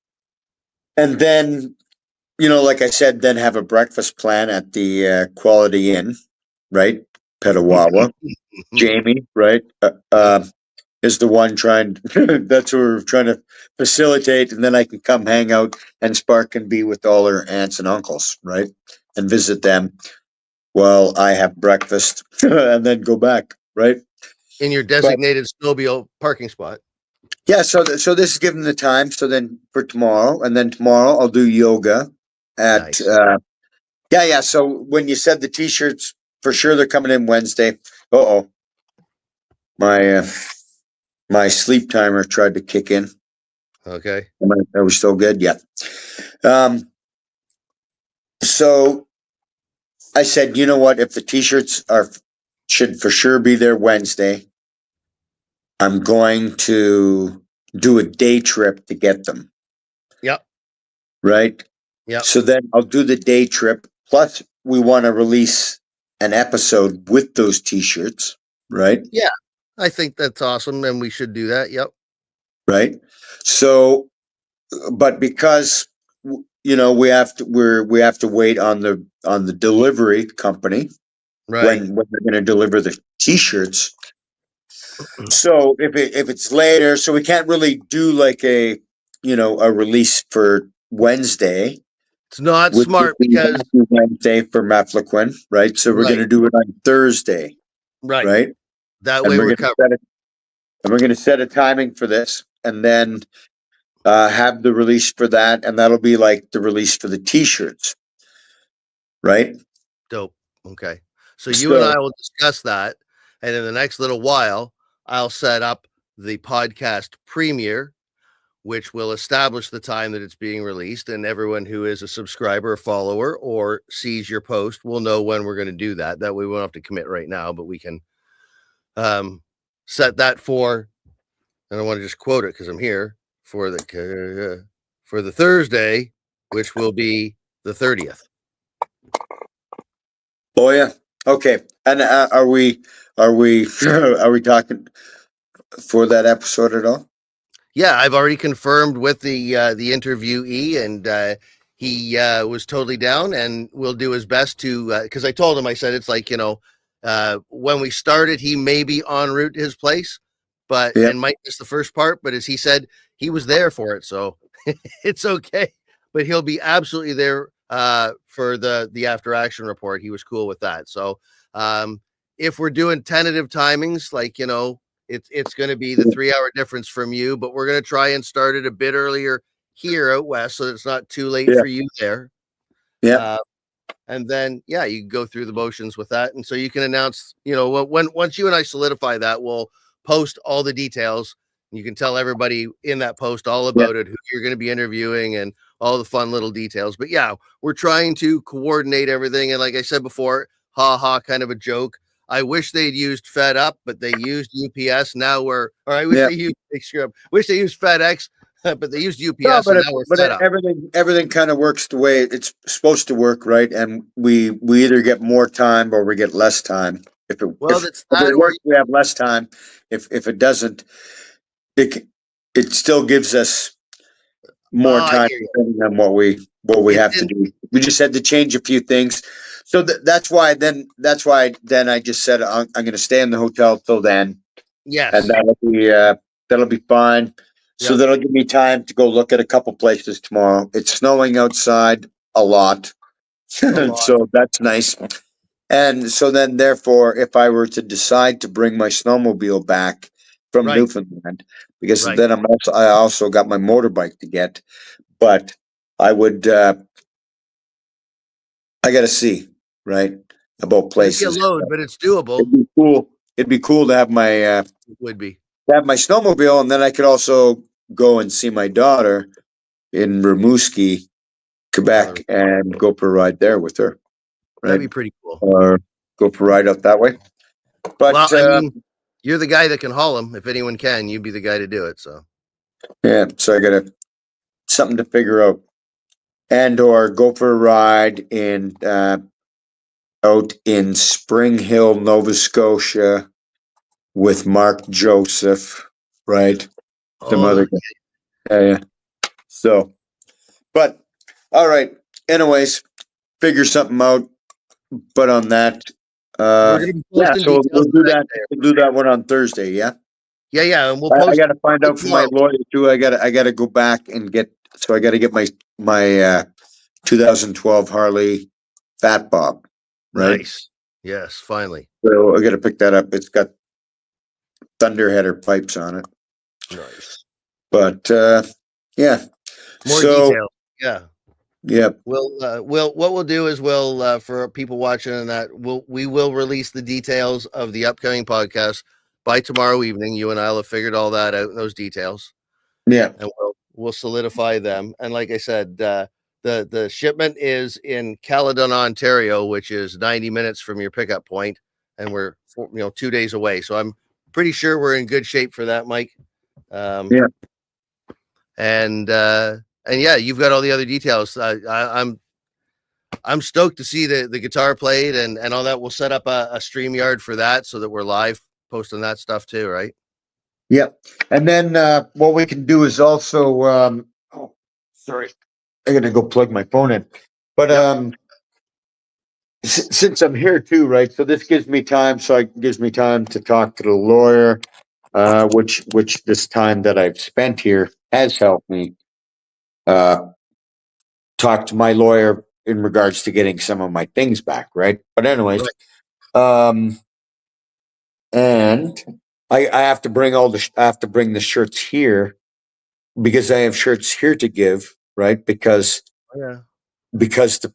Speaker 2: and then like I said, then have a breakfast plan at the Quality Inn, right? Petawawa. Jamie, right?
Speaker 1: Yep.
Speaker 2: Is the one trying. That's what we're trying to facilitate, and then I can come hang out and Spark can be with all her aunts and uncles, right? And visit them while I have breakfast, and then go back, right?
Speaker 1: In your
Speaker 2: But
Speaker 1: designated snowmobile parking spot.
Speaker 2: yeah, so this is given the time. So then for tomorrow, and then tomorrow I'll do yoga at
Speaker 1: Nice.
Speaker 2: yeah. So when you said the t-shirts, for sure they're coming in Wednesday. Oh, my my sleep timer tried to kick in.
Speaker 1: Okay.
Speaker 2: Are we still good? Yeah. Um, so I said, you know what? If the t-shirts are should for sure be there Wednesday. I'm going to do a day trip to get them.
Speaker 1: Yep.
Speaker 2: Right.
Speaker 1: Yep.
Speaker 2: So then I'll do the day trip. Plus, we want to release an episode with those T-shirts. Right.
Speaker 1: Yeah. I think that's awesome, and we should do that. Yep.
Speaker 2: Right. So, but because we have to wait on the delivery company
Speaker 1: Right.
Speaker 2: when they're going to deliver the T-shirts. So if it's later, so we can't really do like a release for Wednesday.
Speaker 1: It's not
Speaker 2: Which would
Speaker 1: smart
Speaker 2: be
Speaker 1: because
Speaker 2: Wednesday for Mefloquine, right? So we're going
Speaker 1: right.
Speaker 2: to do it on Thursday,
Speaker 1: Right.
Speaker 2: right?
Speaker 1: That
Speaker 2: And
Speaker 1: way
Speaker 2: we're
Speaker 1: we're
Speaker 2: going to
Speaker 1: covered.
Speaker 2: set it. And we're going to set a timing for this, and then have the release for that, and that'll be like the release for the T-shirts, right?
Speaker 1: Dope. Okay. So you and
Speaker 2: So
Speaker 1: I will discuss that, and in the next little while, I'll set up the podcast premiere, which will establish the time that it's being released, and everyone who is a subscriber, or follower, or sees your post will know when we're going to do that. That way, we won't have to commit right now, but we can set that for. And I want to just quote it because I'm here for the Thursday, which will be the 30th.
Speaker 2: oh yeah, okay. And are we are we talking for that episode at all?
Speaker 1: Yeah, I've already confirmed with the interviewee, and he was totally down, and will do his best to. Because I told him, I said it's like when we started, he may be en route to his place, but
Speaker 2: Yeah,
Speaker 1: and might miss the first part. But as he said, he was there for it, so it's okay. But he'll be absolutely there for the after action report. He was cool with that. So if we're doing tentative timings, like it's going to be the 3 hour difference from you, but we're going to try and start it a bit earlier here out west, so that it's not too late
Speaker 2: yeah,
Speaker 1: for you there.
Speaker 2: yeah,
Speaker 1: Uh, and then you can go through the motions with that, and so you can announce. Once you and I solidify that, we'll post all the details. You can tell everybody in that post all
Speaker 2: yeah,
Speaker 1: about it, who you're going to be interviewing, and all the fun little details. But yeah, we're trying to coordinate everything, and like I said before, ha ha, kind of a joke. I wish they'd used Fed Up, but they used UPS. Now I wish
Speaker 2: yeah.
Speaker 1: they used wish they used FedEx, but they used
Speaker 2: No,
Speaker 1: UPS, and now we're Fed Up.
Speaker 2: everything kind of works the way it's supposed to work, right? And we either get more time or we get less time.
Speaker 1: Well,
Speaker 2: If
Speaker 1: that's
Speaker 2: if
Speaker 1: that,
Speaker 2: it
Speaker 1: or
Speaker 2: works, we have less time. If it doesn't, it still gives us more
Speaker 1: I
Speaker 2: time
Speaker 1: hear you.
Speaker 2: depending on what we
Speaker 1: It
Speaker 2: have to
Speaker 1: didn't.
Speaker 2: do. We just had to change a few things, so that's why then I just said I'm going to stay in the hotel till then, and
Speaker 1: Yes.
Speaker 2: that'll be fine. So
Speaker 1: Yep.
Speaker 2: that'll give me time to go look at a couple places tomorrow. It's snowing outside a lot,
Speaker 1: A lot.
Speaker 2: so that's nice. And so then, therefore, if I were to decide to bring my snowmobile back from
Speaker 1: Right.
Speaker 2: Newfoundland, because
Speaker 1: Right.
Speaker 2: then I also got my motorbike to get, but I would, I got to see, right, about
Speaker 1: It'd be a
Speaker 2: places.
Speaker 1: load, but it's doable.
Speaker 2: It'd be cool. It'd be cool to have
Speaker 1: It would be.
Speaker 2: snowmobile, and then I could also go and see my daughter in Rimouski,
Speaker 1: Another.
Speaker 2: Quebec, and go for a ride there with her,
Speaker 1: That'd
Speaker 2: right?
Speaker 1: be pretty cool.
Speaker 2: Or go for a ride up that way.
Speaker 1: Well,
Speaker 2: But
Speaker 1: I mean, you're the guy that can haul them. If anyone can, you'd be the guy to do it. So
Speaker 2: yeah, so I got something to figure out, and or go for a ride in out in Spring Hill, Nova Scotia, with Mark Joseph, right? Some
Speaker 1: oh,
Speaker 2: other guy. Yeah. So, but all right. Anyways, figure something out. But on that,
Speaker 1: we're gonna be
Speaker 2: yeah.
Speaker 1: posting
Speaker 2: So
Speaker 1: details the next day.
Speaker 2: We'll do that one on Thursday. Yeah.
Speaker 1: Yeah, and we'll
Speaker 2: I
Speaker 1: post
Speaker 2: got to find
Speaker 1: it
Speaker 2: out from my
Speaker 1: tomorrow.
Speaker 2: lawyer too. I got to go back and get. So I got to get my 2012 Harley Fat Bob, right?
Speaker 1: Nice. Yes, finally.
Speaker 2: So I got to pick that up. It's got thunderheader pipes on it.
Speaker 1: Nice.
Speaker 2: But yeah.
Speaker 1: More
Speaker 2: So
Speaker 1: details. Yeah.
Speaker 2: yeah,
Speaker 1: We'll what we'll do is for people watching and that we will release the details of the upcoming podcast by tomorrow evening. You and I'll have figured all that out in those details,
Speaker 2: yeah,
Speaker 1: and we'll solidify them. And like I said, the shipment is in Caledon, Ontario, which is 90 minutes from your pickup point, and we're 2 days away. So I'm pretty sure we're in good shape for that, Mike.
Speaker 2: Yeah.
Speaker 1: And yeah, you've got all the other details. I'm stoked to see the guitar played and all that. We'll set up a StreamYard for that so that we're live posting that stuff too, right?
Speaker 2: Yeah. And then what we can do is also oh, sorry. I gotta go plug my phone in. But
Speaker 1: Yep.
Speaker 2: Since I'm here too, right? So this gives me time. So it gives me time to talk to the lawyer, which this time that I've spent here has helped me talk to my lawyer in regards to getting some of my things back, right? But anyways,
Speaker 1: Right.
Speaker 2: um, and I have to bring I have to bring the shirts here because I have shirts here to give, right?
Speaker 1: Yeah,
Speaker 2: Because the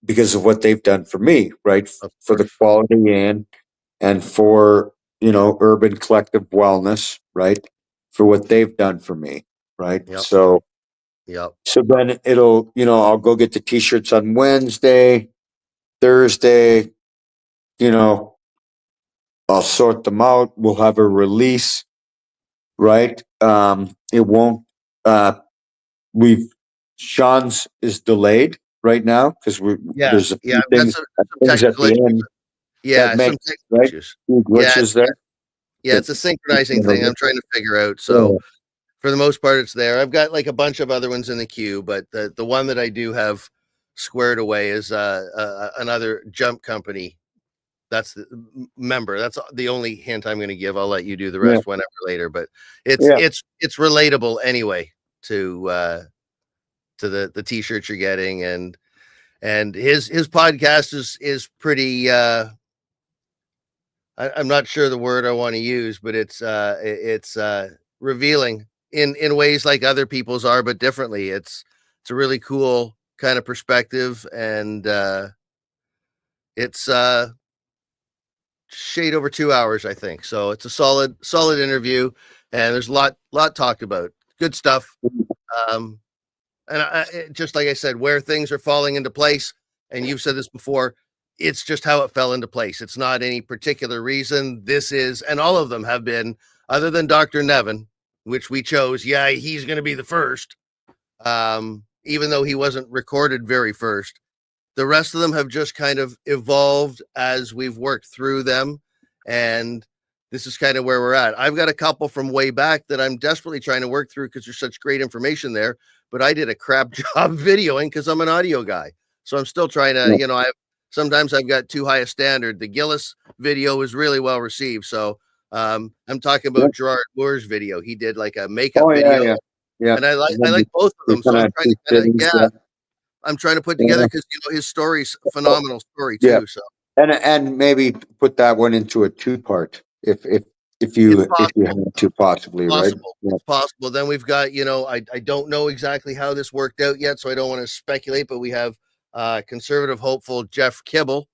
Speaker 2: because of what they've done for me, right?
Speaker 1: of
Speaker 2: For the
Speaker 1: course.
Speaker 2: quality and for urban collective wellness, right? For what they've done for me, right?
Speaker 1: Yep. Yep.
Speaker 2: So then it'll I'll go get the t-shirts on Wednesday, Thursday, you know, I'll sort them out. We'll have a release, right? It won't. We've Sean's is delayed right now because
Speaker 1: Yeah.
Speaker 2: there's a
Speaker 1: Yeah.
Speaker 2: few
Speaker 1: I've got some
Speaker 2: things at
Speaker 1: technical
Speaker 2: the
Speaker 1: issues.
Speaker 2: end that
Speaker 1: Yeah,
Speaker 2: make
Speaker 1: some technical
Speaker 2: right
Speaker 1: issues.
Speaker 2: few
Speaker 1: Yeah,
Speaker 2: glitches there.
Speaker 1: yeah,
Speaker 2: That,
Speaker 1: it's a synchronizing thing I'm trying to figure out. So
Speaker 2: yeah,
Speaker 1: for the most part, it's there. I've got like a bunch of other ones in the queue, but the one that I do have squared away is another jump company. That's the member. That's the only hint I'm going to give. I'll let you do the
Speaker 2: yeah,
Speaker 1: rest whenever later. But it's
Speaker 2: yeah.
Speaker 1: it's it's relatable anyway to the t-shirts you're getting, and his podcast is pretty. I'm not sure the word I want to use, but it's revealing in ways like other people's are, but differently. It's a really cool kind of perspective, and it's shade over 2 hours, I think. So it's a solid interview, and there's a lot talked about. Good stuff. Um, and just like I said, where things are falling into place, and you've said this before, it's just how it fell into place. It's not any particular reason. This is, and all of them have been, other than Dr. Nevin, which we chose. Yeah, he's going to be the first, even though he wasn't recorded very first. The rest of them have just kind of evolved as we've worked through them, and this is kind of where we're at. I've got a couple from way back that I'm desperately trying to work through because there's such great information there, but I did a crap job videoing because I'm an audio guy. So I'm still trying to,
Speaker 2: Yeah.
Speaker 1: sometimes I've got too high a standard. The Gillis video was really well received. So I'm talking
Speaker 2: Yeah.
Speaker 1: about Gerard Moore's video. He did like a makeup
Speaker 2: Oh yeah,
Speaker 1: video,
Speaker 2: yeah, yeah.
Speaker 1: and I like
Speaker 2: And
Speaker 1: I
Speaker 2: then
Speaker 1: like both of
Speaker 2: we
Speaker 1: them. So I'm trying to
Speaker 2: two
Speaker 1: kind of,
Speaker 2: cities,
Speaker 1: yeah, I'm trying to put together
Speaker 2: yeah.
Speaker 1: because his story's a
Speaker 2: Oh,
Speaker 1: phenomenal story
Speaker 2: yeah.
Speaker 1: too. So
Speaker 2: And maybe put that one into a two-part
Speaker 1: it's
Speaker 2: if you
Speaker 1: possible.
Speaker 2: have to possibly, right?
Speaker 1: Possible.
Speaker 2: Yeah.
Speaker 1: It's possible. Then we've got, I don't know exactly how this worked out yet, so I don't want to speculate, but we have conservative hopeful Jeff Kibble,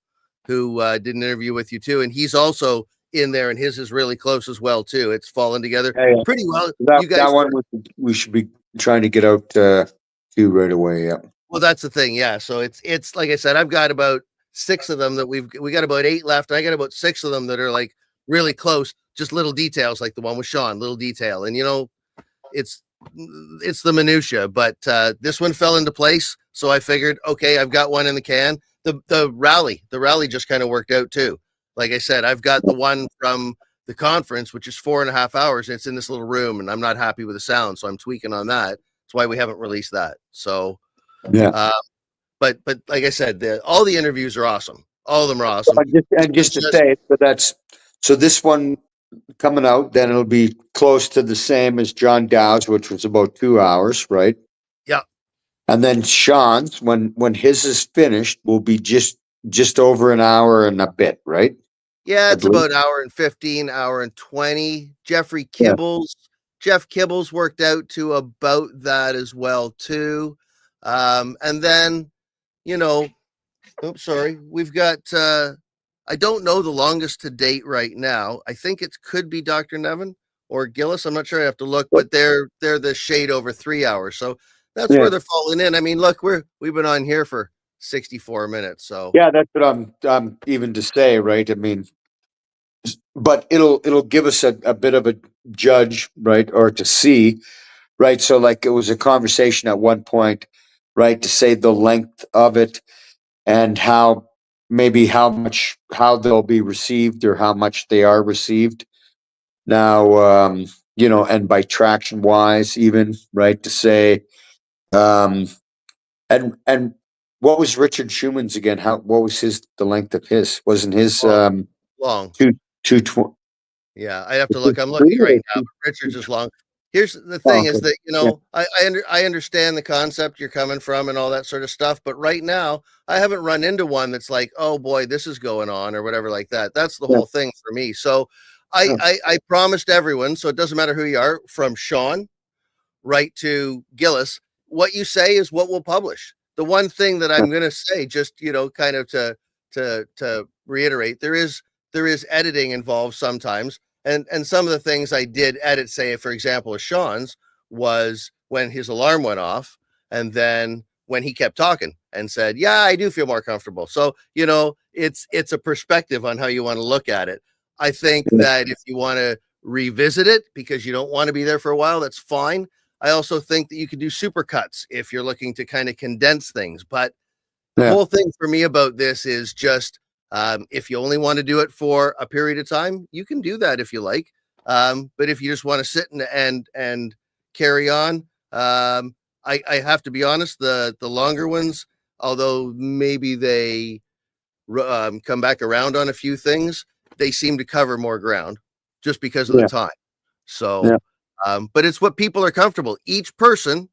Speaker 1: who did an interview with you too, and he's also in there, and his is really close as well too. It's fallen together
Speaker 2: Yeah, yeah.
Speaker 1: pretty well.
Speaker 2: That
Speaker 1: You
Speaker 2: that
Speaker 1: guys
Speaker 2: one we should be trying to get out to right away. Yeah.
Speaker 1: Well, that's the thing, yeah. So it's like I said, I've got about 6 of them that we got about 8 left. And I got about 6 of them that are like really close, just little details like the one with Sean, little detail. And it's it's the minutia, but this one fell into place. So I figured, okay, I've got one in the can. The rally just kind of worked out too. Like I said, I've got the one from the conference, which is 4.5 hours, and it's in this little room, and I'm not happy with the sound, so I'm tweaking on that. That's why we haven't released that. So
Speaker 2: Yeah.
Speaker 1: uh, but like I said, all the interviews are awesome. All of them are awesome. This
Speaker 2: And
Speaker 1: one's
Speaker 2: just to
Speaker 1: just
Speaker 2: say, so this one coming out, then it'll be close to the same as John Dow's, which was about 2 hours, right?
Speaker 1: yeah,
Speaker 2: And then Sean's, when his is finished, will be just over an hour and a bit, right?
Speaker 1: yeah.
Speaker 2: I
Speaker 1: It's
Speaker 2: believe.
Speaker 1: about hour and 15, hour and 20.
Speaker 2: Yeah.
Speaker 1: Jeff Kibbles worked out to about that as well too. And then you know, oops, sorry, we've got. I don't know the longest to date right now. I think it could be Dr. Nevin or Gillis. I'm not sure. I have to look, but they're the shade over 3 hours. So that's
Speaker 2: Yeah.
Speaker 1: where they're falling in. I mean, look, we've been on here for 64 minutes. So
Speaker 2: Yeah, that's what I'm even to say, right? I mean, but it'll give us a bit of a judge, right, or to see, right. So like it was a conversation at one point, right, to say the length of it and how maybe how they'll be received or how much they are received now, and by traction wise, even, right, to say, um and what was Richard Schumann's again? What was the length of his? Wasn't his
Speaker 1: Long, long.
Speaker 2: two two twenty?
Speaker 1: Yeah, I have to look. I'm looking right now, but Richards is long. Here's the
Speaker 2: Oh,
Speaker 1: thing: is
Speaker 2: okay.
Speaker 1: that
Speaker 2: Yeah,
Speaker 1: I understand the concept you're coming from and all that sort of stuff, but right now I haven't run into one that's like, oh boy, this is going on or whatever like that. That's the
Speaker 2: yeah,
Speaker 1: whole thing for me. So I promised everyone, so it doesn't matter who you are, from Sean right to Gillis, what you say is what we'll publish. The one thing that
Speaker 2: yeah,
Speaker 1: I'm going to say, just kind of to reiterate, there is editing involved sometimes, and some of the things I did edit, say for example, Sean's was when his alarm went off, and then when he kept talking and said, "Yeah, I do feel more comfortable." So it's a perspective on how you want to look at it. I think
Speaker 2: yeah,
Speaker 1: that if you want to revisit it because you don't want to be there for a while, that's fine. I also think that you could do supercuts if you're looking to kind of condense things. But the
Speaker 2: yeah,
Speaker 1: whole thing for me about this is just if you only want to do it for a period of time, you can do that if you like. But if you just want to sit and carry on, I have to be honest, the longer ones, although maybe they come back around on a few things, they seem to cover more ground just because of the
Speaker 2: yeah,
Speaker 1: time.
Speaker 2: yeah,
Speaker 1: So, but it's what people are comfortable. Each person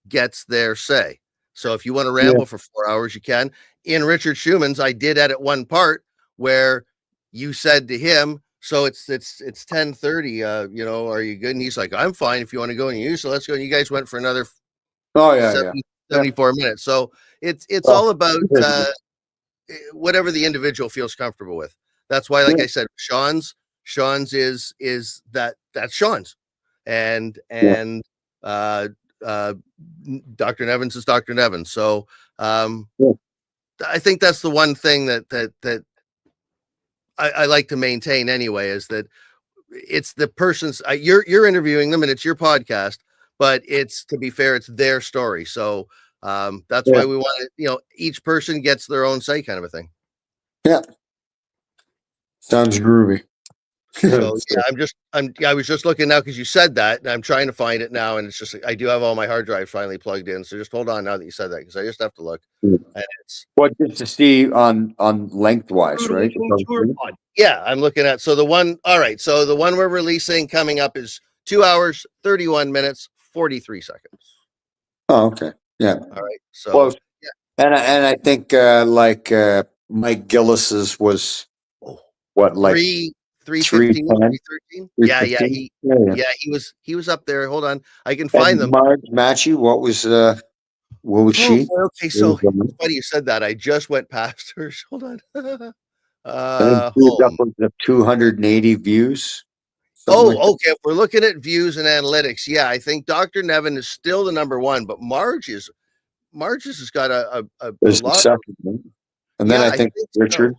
Speaker 1: gets their say. So if you want to
Speaker 2: yeah.
Speaker 1: ramble for 4 hours, you can. In Richard Schumann's, I did edit one part where you said to him, "So it's 10:30. Are you good?" And he's like, "I'm fine if you want to go and use. So let's go." And you guys went for another
Speaker 2: Oh yeah, yeah,
Speaker 1: 70,
Speaker 2: yeah.
Speaker 1: 74 minutes. So it's
Speaker 2: Oh,
Speaker 1: all about
Speaker 2: yeah,
Speaker 1: whatever the individual feels comfortable with. That's why, like I said, Sean's is that's Sean's, and
Speaker 2: yeah,
Speaker 1: uh, uh, Dr. Nevins is Dr. Nevins. So
Speaker 2: yeah,
Speaker 1: I think that's the one thing that I like to maintain anyway is that it's the person's you're interviewing them and it's your podcast, but it's to be fair, it's their story. So that's
Speaker 2: yeah,
Speaker 1: why we want to, each person gets their own say kind of a thing.
Speaker 2: yeah. Sounds groovy.
Speaker 1: So
Speaker 2: So,
Speaker 1: I was just looking now because you said that, and I'm trying to find it now, and it's just I do have all my hard drive finally plugged in. So just hold on now that you said that because I just have to look, and it's
Speaker 2: what just to see on lengthwise,
Speaker 1: Rude
Speaker 2: right?
Speaker 1: Awakening Tour Pod. Yeah, I'm looking at so the one. All right, so the one we're releasing coming up is 2 hours 31 minutes 43 seconds.
Speaker 2: Oh, okay. Yeah.
Speaker 1: All right,
Speaker 2: Well,
Speaker 1: so yeah,
Speaker 2: and I think Mike Gillis's was
Speaker 1: oh,
Speaker 2: what, like
Speaker 1: three three
Speaker 2: three
Speaker 1: fifteen,
Speaker 2: ten,
Speaker 1: 313.
Speaker 2: three
Speaker 1: Yeah, yeah,
Speaker 2: fifteen. Yeah, yeah.
Speaker 1: he was up there. Hold on, I can find
Speaker 2: And
Speaker 1: them.
Speaker 2: Marge Matchy, what was
Speaker 1: Oh,
Speaker 2: she?
Speaker 1: boy, okay,
Speaker 2: What
Speaker 1: so
Speaker 2: was
Speaker 1: it's funny you said that. I just went past her. Hold on.
Speaker 2: and she was
Speaker 1: Home.
Speaker 2: upwards of 280 views, something like that.
Speaker 1: Oh, okay. If we're looking at views and analytics, yeah, I think Dr. Nevin is still the number one, but Marge's has got a
Speaker 2: There's the
Speaker 1: lot.
Speaker 2: second one. And then
Speaker 1: Yeah,
Speaker 2: I
Speaker 1: I
Speaker 2: think
Speaker 1: think so.
Speaker 2: Richard,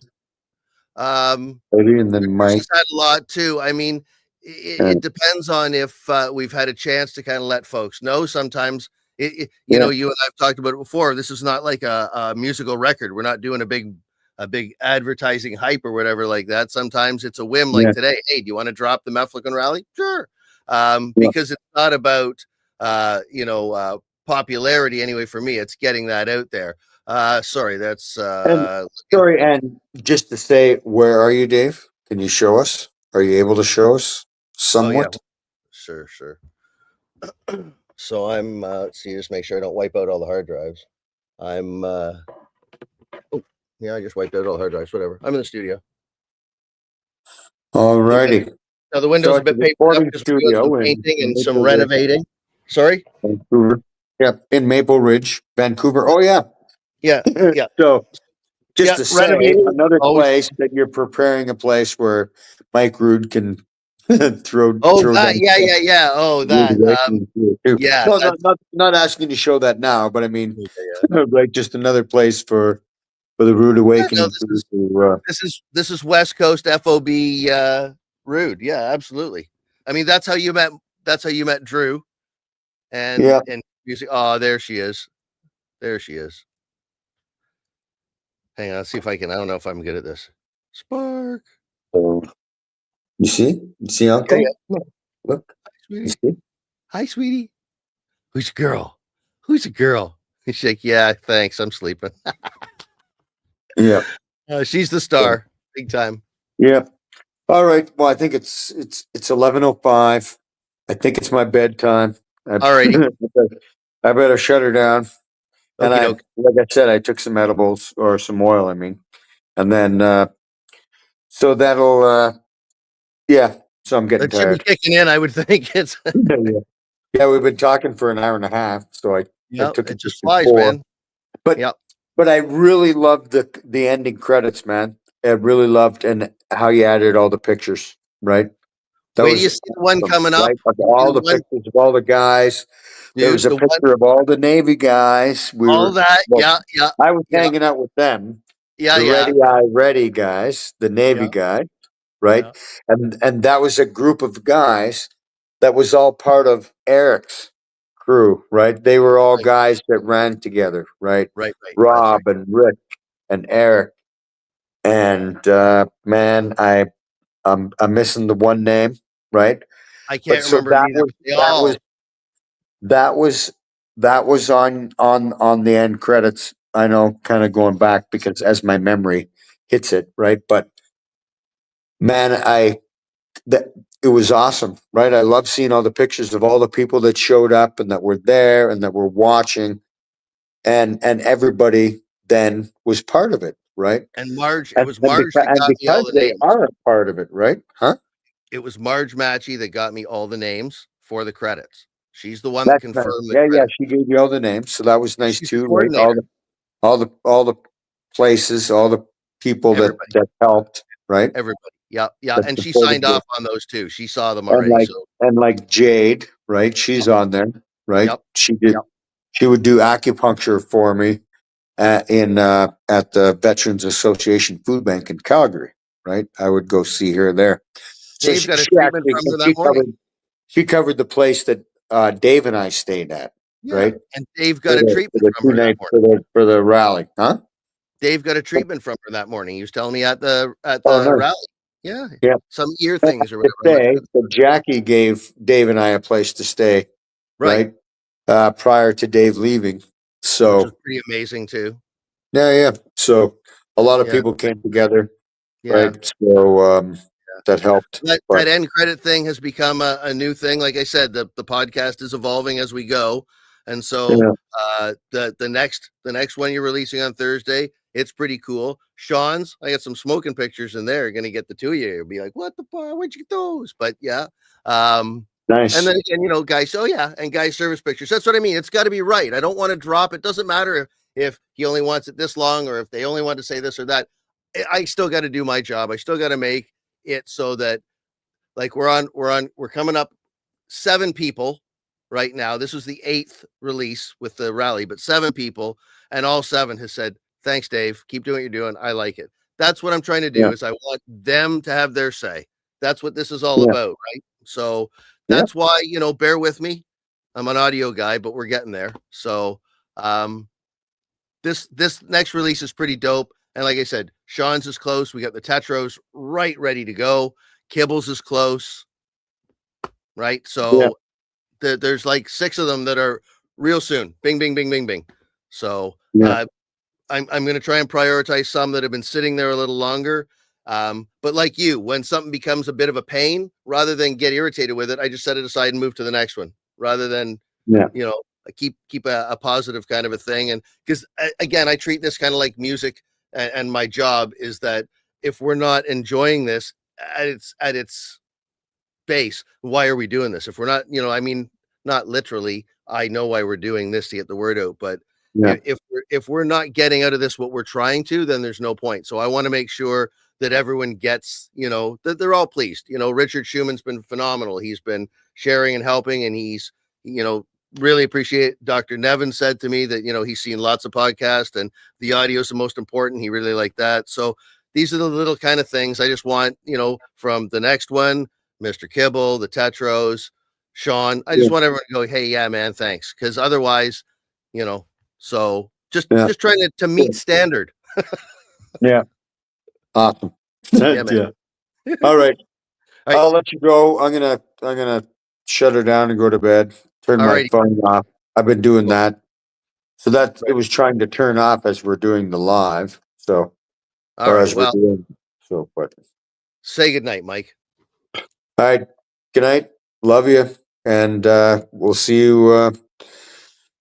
Speaker 1: Um,
Speaker 2: maybe, and then
Speaker 1: This
Speaker 2: Mike.
Speaker 1: has had a lot too. I mean,
Speaker 2: Uh,
Speaker 1: it depends on if we've had a chance to kind of let folks know. Sometimes,
Speaker 2: yeah,
Speaker 1: you and I've talked about it before. This is not like a musical record. We're not doing a big advertising hype or whatever like that. Sometimes it's a whim, like
Speaker 2: yeah,
Speaker 1: today. Hey, do you want to drop the Mefloquine rally? Sure,
Speaker 2: yeah.
Speaker 1: because it's not about popularity anyway. For me, it's getting that out there. Sorry, that's
Speaker 2: And sorry, and just to say, where are you, Dave? Can you show us? Are you able to show us
Speaker 1: oh yeah,
Speaker 2: somewhat?
Speaker 1: sure, sure. So I'm let's see, just make sure I don't wipe out all the hard drives. I'm oh yeah, I just wiped out all the hard drives, whatever. I'm in the studio. Okay.
Speaker 2: Alrighty.
Speaker 1: Now the
Speaker 2: So
Speaker 1: window's a
Speaker 2: it's a
Speaker 1: bit papered up
Speaker 2: recording
Speaker 1: because we're doing some
Speaker 2: studio in
Speaker 1: painting and some
Speaker 2: Maple Ridge,
Speaker 1: renovating. Sorry?
Speaker 2: Vancouver. Yep, in Maple Ridge, Vancouver. Oh yeah.
Speaker 1: Yeah, yeah,
Speaker 2: So just
Speaker 1: yeah.
Speaker 2: to say,
Speaker 1: Renovating.
Speaker 2: another
Speaker 1: Always.
Speaker 2: place that you're preparing a place where Mike Rude can
Speaker 1: Oh,
Speaker 2: throw
Speaker 1: that.
Speaker 2: down
Speaker 1: Yeah,
Speaker 2: some
Speaker 1: yeah, yeah. Oh,
Speaker 2: Rude
Speaker 1: that.
Speaker 2: Awakening to it, too.
Speaker 1: Yeah,
Speaker 2: No,
Speaker 1: that's
Speaker 2: not asking to show that now, but I mean,
Speaker 1: yeah, yeah.
Speaker 2: like just another place for. for the Rude
Speaker 1: Yeah, no,
Speaker 2: Awakening. To,
Speaker 1: this is West Coast FOB Rude. Yeah, absolutely. I mean, that's how you met. That's how you met Drew.
Speaker 2: yeah.
Speaker 1: And music. Oh, there she is. There she is. Hang on, let's see if I can. I don't know if I'm good at this. Spark.
Speaker 2: So, you see,
Speaker 1: Yeah, yeah.
Speaker 2: Uncle. Look.
Speaker 1: Hi,
Speaker 2: You
Speaker 1: sweetie.
Speaker 2: see?
Speaker 1: Hi, sweetie. Who's a girl? Who's a girl? He's like, yeah, thanks. I'm sleeping.
Speaker 2: Yeah.
Speaker 1: She's the star, big time.
Speaker 2: Yeah. All right. Well, I think it's 11:05. I think it's my bedtime. I,
Speaker 1: Alrighty.
Speaker 2: I better shut her down. And
Speaker 1: Okie
Speaker 2: I,
Speaker 1: doke.
Speaker 2: like I said, I took some edibles or some oil. I mean, and then so that'll yeah. So I'm getting
Speaker 1: That should be
Speaker 2: tired.
Speaker 1: kicking in. I would think it's.
Speaker 2: Yeah. Yeah, we've been talking for an hour and a half. So I
Speaker 1: Yep.
Speaker 2: took
Speaker 1: It
Speaker 2: it
Speaker 1: just
Speaker 2: to
Speaker 1: flies,
Speaker 2: four.
Speaker 1: man.
Speaker 2: But
Speaker 1: Yep.
Speaker 2: but I really loved the ending credits, man. I really loved and how you added all the pictures. Right. That
Speaker 1: Wait do
Speaker 2: was
Speaker 1: you see the one
Speaker 2: awesome,
Speaker 1: coming up?
Speaker 2: right? Of
Speaker 1: You see
Speaker 2: all
Speaker 1: the
Speaker 2: the
Speaker 1: one,
Speaker 2: pictures of all the guys. There was
Speaker 1: dude.
Speaker 2: a
Speaker 1: The one,
Speaker 2: picture of all the Navy guys. We
Speaker 1: all
Speaker 2: were,
Speaker 1: that.
Speaker 2: well,
Speaker 1: Yeah, yeah,
Speaker 2: I was
Speaker 1: yeah,
Speaker 2: hanging out with them,
Speaker 1: yeah,
Speaker 2: the
Speaker 1: yeah,
Speaker 2: Ready Eye Ready guys, the Navy
Speaker 1: yeah,
Speaker 2: guy, right?
Speaker 1: yeah.
Speaker 2: And that was a group of guys that was all part of Eric's crew, right? They were all
Speaker 1: Right,
Speaker 2: guys that ran together, right?
Speaker 1: right, right. That's
Speaker 2: Rob
Speaker 1: right.
Speaker 2: and Rick and Eric. And man, I'm missing the one name, right?
Speaker 1: I
Speaker 2: But
Speaker 1: can't
Speaker 2: so
Speaker 1: remember it either. But they
Speaker 2: that was
Speaker 1: all.
Speaker 2: that was that was on the end credits. I know, kind of going back because as my memory hits it, right? But man, that it was awesome, right? I love seeing all the pictures of all the people that showed up and that were there and that were watching, and everybody then was part of it, right?
Speaker 1: And Marge, it was Marge that
Speaker 2: And
Speaker 1: got me all
Speaker 2: because
Speaker 1: the
Speaker 2: they
Speaker 1: names.
Speaker 2: are a part of it, right? Huh?
Speaker 1: It was Marge Matchy that got me all the names for the credits. She's the one that
Speaker 2: That's nice.
Speaker 1: confirmed the
Speaker 2: Yeah, yeah.
Speaker 1: credit.
Speaker 2: She gave you all the names, so that was nice
Speaker 1: She's the
Speaker 2: too, right?
Speaker 1: coordinator.
Speaker 2: All the places, all the people
Speaker 1: Everybody,
Speaker 2: that helped, right?
Speaker 1: everybody. Yeah, yeah.
Speaker 2: That
Speaker 1: And she
Speaker 2: supported
Speaker 1: signed
Speaker 2: you.
Speaker 1: off on those too. She saw them
Speaker 2: And
Speaker 1: already. So,
Speaker 2: like Jade, right?
Speaker 1: yep,
Speaker 2: She's on there, right?
Speaker 1: yep,
Speaker 2: She did.
Speaker 1: yep.
Speaker 2: She would do acupuncture for me at the Veterans Association Food Bank in Calgary, right? I would go see her there. So
Speaker 1: Dave got a
Speaker 2: she
Speaker 1: treatment
Speaker 2: actually
Speaker 1: from her that morning.
Speaker 2: she covered the place that Dave and I stayed at,
Speaker 1: Yeah,
Speaker 2: right?
Speaker 1: and Dave got a
Speaker 2: For
Speaker 1: treatment
Speaker 2: the
Speaker 1: from
Speaker 2: two
Speaker 1: her that
Speaker 2: nights
Speaker 1: morning.
Speaker 2: for the rally, huh?
Speaker 1: Dave got a treatment from her that morning. He was telling me at
Speaker 2: Oh,
Speaker 1: the
Speaker 2: nice.
Speaker 1: rally. Yeah,
Speaker 2: Yeah.
Speaker 1: some ear
Speaker 2: To
Speaker 1: things or whatever. I'm not
Speaker 2: stay,
Speaker 1: sure.
Speaker 2: but Jackie gave Dave and I a place to stay,
Speaker 1: Right,
Speaker 2: right? Prior to Dave leaving.
Speaker 1: which was
Speaker 2: So
Speaker 1: pretty amazing too.
Speaker 2: yeah, yeah. So a lot of
Speaker 1: Yeah,
Speaker 2: people came together,
Speaker 1: yeah.
Speaker 2: right? So that helped.
Speaker 1: That
Speaker 2: But
Speaker 1: end credit thing has become a new thing. Like I said, the podcast is evolving as we go, and so
Speaker 2: yeah,
Speaker 1: the next one you're releasing on Thursday, it's pretty cool. Sean's, I got some smoking pictures in there. Going to get the two of you. You'll be like, what the fuck? Where'd you get those? But yeah, and
Speaker 2: nice.
Speaker 1: then again, guys. Oh yeah, and guys service pictures. That's what I mean. It's got to be right. I don't want to drop. It doesn't matter if he only wants it this long or if they only want to say this or that. I still got to do my job. I still got to make it so that like we're coming up 7 people right now. This was the 8th release with the rally, but 7 people, and all 7 has said, thanks, Dave. Keep doing what you're doing. I like it. That's what I'm trying to
Speaker 2: Yeah,
Speaker 1: do is I want them to have their say. That's what this is all
Speaker 2: yeah,
Speaker 1: about, right? So
Speaker 2: yeah,
Speaker 1: that's why, bear with me. I'm an audio guy, but we're getting there. So um this next release is pretty dope. And like I said, Sean's is close. We got the Tetros right ready to go. Kibbles is close, right?
Speaker 2: yeah,
Speaker 1: So there's like 6 of them that are real soon. Bing, bing, bing, bing, bing. So
Speaker 2: yeah,
Speaker 1: I'm going to try and prioritize some that have been sitting there a little longer. But like you, when something becomes a bit of a pain, rather than get irritated with it, I just set it aside and move to the next one, rather than
Speaker 2: yeah,
Speaker 1: you know keep a positive kind of a thing. And because again, I treat this kind of like music, and my job is that if we're not enjoying this at its base, why are we doing this? If we're not, I mean, not literally, I know why we're doing this to get the word out, but
Speaker 2: yeah,
Speaker 1: if we're not getting out of this what we're trying to, then there's no point. So I want to make sure that everyone gets, that they're all pleased. Richard Schumann's been phenomenal. He's been sharing and helping, and he's, you know, really appreciate Dr. Nevin said to me that, he's seen lots of podcasts and the audio is the most important. He really liked that. So these are the little kind of things I just want, from the next one, Mr. Kibble, the Tetros, Sean. I just want everyone to go, hey, yeah, man, thanks. Because otherwise, so just trying to meet standard.
Speaker 2: Yeah. Awesome.
Speaker 1: Yeah, man.
Speaker 2: Yeah. All right.
Speaker 1: All right.
Speaker 2: I'll let you go. I'm gonna shut her down and go to bed. Turn
Speaker 1: All
Speaker 2: my
Speaker 1: righty.
Speaker 2: phone off. I've been doing
Speaker 1: Cool.
Speaker 2: that. So that it
Speaker 1: Right.
Speaker 2: was trying to turn off as we're doing the live. So
Speaker 1: All
Speaker 2: or
Speaker 1: right.
Speaker 2: as we're
Speaker 1: Well,
Speaker 2: doing so but
Speaker 1: say goodnight, Mike.
Speaker 2: all right. Good night. Love you. And we'll see you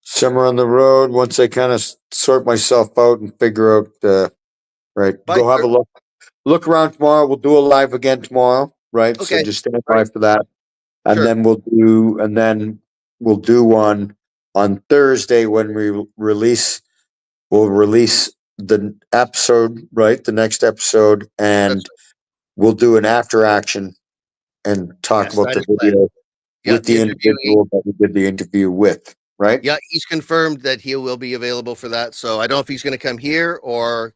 Speaker 2: somewhere on the road once I kind of sort myself out and figure out right.
Speaker 1: Bye,
Speaker 2: Go have
Speaker 1: sir.
Speaker 2: a look around tomorrow. We'll do a live again tomorrow, right? So
Speaker 1: Okay.
Speaker 2: just stand
Speaker 1: All
Speaker 2: by
Speaker 1: right.
Speaker 2: for that. And
Speaker 1: Sure.
Speaker 2: then we'll do one on Thursday when we'll release the episode, right? The next episode,
Speaker 1: That's
Speaker 2: and we'll do an after action and talk
Speaker 1: yes,
Speaker 2: about
Speaker 1: that
Speaker 2: the
Speaker 1: is planned.
Speaker 2: video
Speaker 1: Yeah,
Speaker 2: with
Speaker 1: the
Speaker 2: the
Speaker 1: interviewee.
Speaker 2: individual that we did the interview with, right?
Speaker 1: Yeah, he's confirmed that he will be available for that. So I don't know if he's going to come here or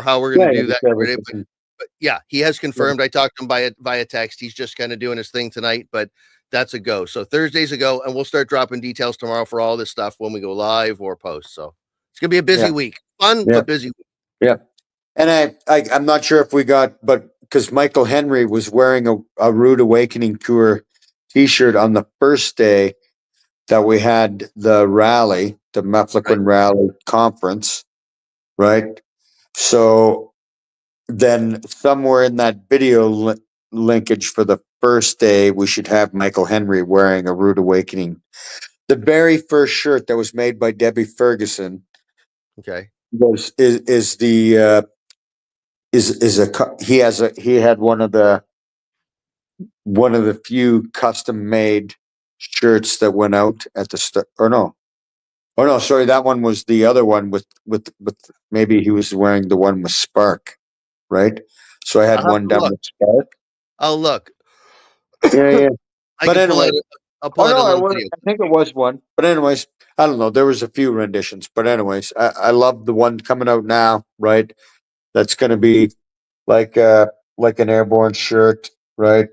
Speaker 1: how we're going
Speaker 2: Yeah,
Speaker 1: to do that.
Speaker 2: whichever
Speaker 1: But,
Speaker 2: person.
Speaker 1: but yeah, he has
Speaker 2: Yeah,
Speaker 1: confirmed. I talked to him via text. He's just kind of doing his thing tonight, but that's a go. So Thursday's a go, and we'll start dropping details tomorrow for all this stuff when we go live or post. So it's gonna be a busy
Speaker 2: yeah,
Speaker 1: week, fun
Speaker 2: yeah,
Speaker 1: but busy week.
Speaker 2: yeah. And I'm not sure if we got, but because Michael Henry was wearing a Rude Awakening Tour T-shirt on the first day that we had the rally, the
Speaker 1: Right?
Speaker 2: Mefloquine Rally conference, right? So then somewhere in that video linkage for the first day, we should have Michael Henry wearing a Rude Awakening. The very first shirt that was made by Debbie Ferguson
Speaker 1: Okay.
Speaker 2: is the he had one of the few custom made shirts that went out at the start. Or no, oh no, sorry, that one was the other one with maybe he was wearing the one with Spark, right? So I
Speaker 1: I'll
Speaker 2: had
Speaker 1: have
Speaker 2: one
Speaker 1: to
Speaker 2: done
Speaker 1: look.
Speaker 2: with Spark.
Speaker 1: I'll look.
Speaker 2: Yeah, yeah.
Speaker 1: I
Speaker 2: But
Speaker 1: can pull
Speaker 2: anyway,
Speaker 1: out. I'll pull
Speaker 2: oh
Speaker 1: out a
Speaker 2: no,
Speaker 1: little video.
Speaker 2: I think it was one. But anyways, I don't know. There was a few renditions. But anyways, I love the one coming out now, right? That's going to be like like an airborne shirt, right?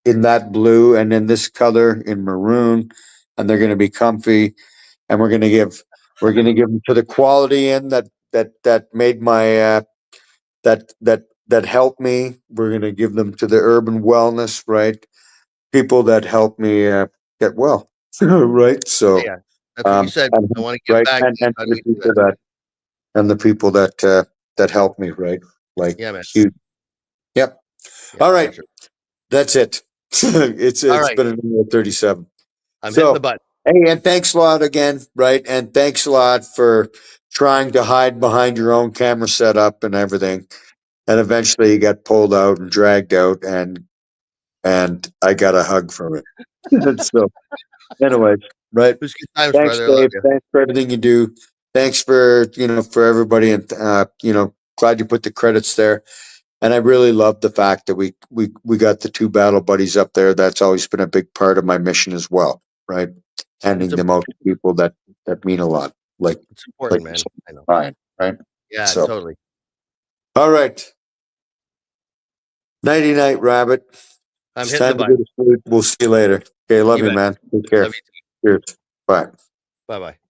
Speaker 2: In that blue and in this color in maroon, and they're going to be comfy. And we're going to give them to the quality end that made my that helped me. We're going to give them to the urban wellness, right? People that help me get well, right?
Speaker 1: Yeah,
Speaker 2: So
Speaker 1: yeah. That's what you said.
Speaker 2: and,
Speaker 1: I want to give
Speaker 2: right,
Speaker 1: back.
Speaker 2: and
Speaker 1: How do
Speaker 2: the
Speaker 1: we do
Speaker 2: people
Speaker 1: that?
Speaker 2: that help me, right? Like
Speaker 1: Yeah, man.
Speaker 2: huge. Yep.
Speaker 1: Yeah,
Speaker 2: All
Speaker 1: for
Speaker 2: right.
Speaker 1: sure.
Speaker 2: That's it.
Speaker 1: All
Speaker 2: It's
Speaker 1: right.
Speaker 2: been an hour 37.
Speaker 1: I'm hitting the
Speaker 2: So
Speaker 1: button.
Speaker 2: hey, and thanks a lot again, right? And thanks a lot for trying to hide behind your own camera setup and everything. And eventually you got pulled out and dragged out and I got a hug from it. So anyways, right.
Speaker 1: It was good times,
Speaker 2: Thanks,
Speaker 1: brother. I love
Speaker 2: Dave.
Speaker 1: you.
Speaker 2: Thanks for everything you do. Thanks for, for everybody and glad you put the credits there. And I really love the fact that we got the two battle buddies up there. That's always been a big part of my mission as well, right?
Speaker 1: It's
Speaker 2: Handing them out to people that mean a lot,
Speaker 1: it's
Speaker 2: like
Speaker 1: important, man. I know.
Speaker 2: Ryan, right?
Speaker 1: Yeah,
Speaker 2: So,
Speaker 1: totally.
Speaker 2: all right, nighty night, rabbit.
Speaker 1: I'm
Speaker 2: It's
Speaker 1: hitting the
Speaker 2: time to go
Speaker 1: button.
Speaker 2: to sleep. We'll see you later. Okay, love
Speaker 1: You
Speaker 2: you,
Speaker 1: bet.
Speaker 2: man. Take care.
Speaker 1: Love you too.
Speaker 2: Cheers. Bye.
Speaker 1: Bye bye.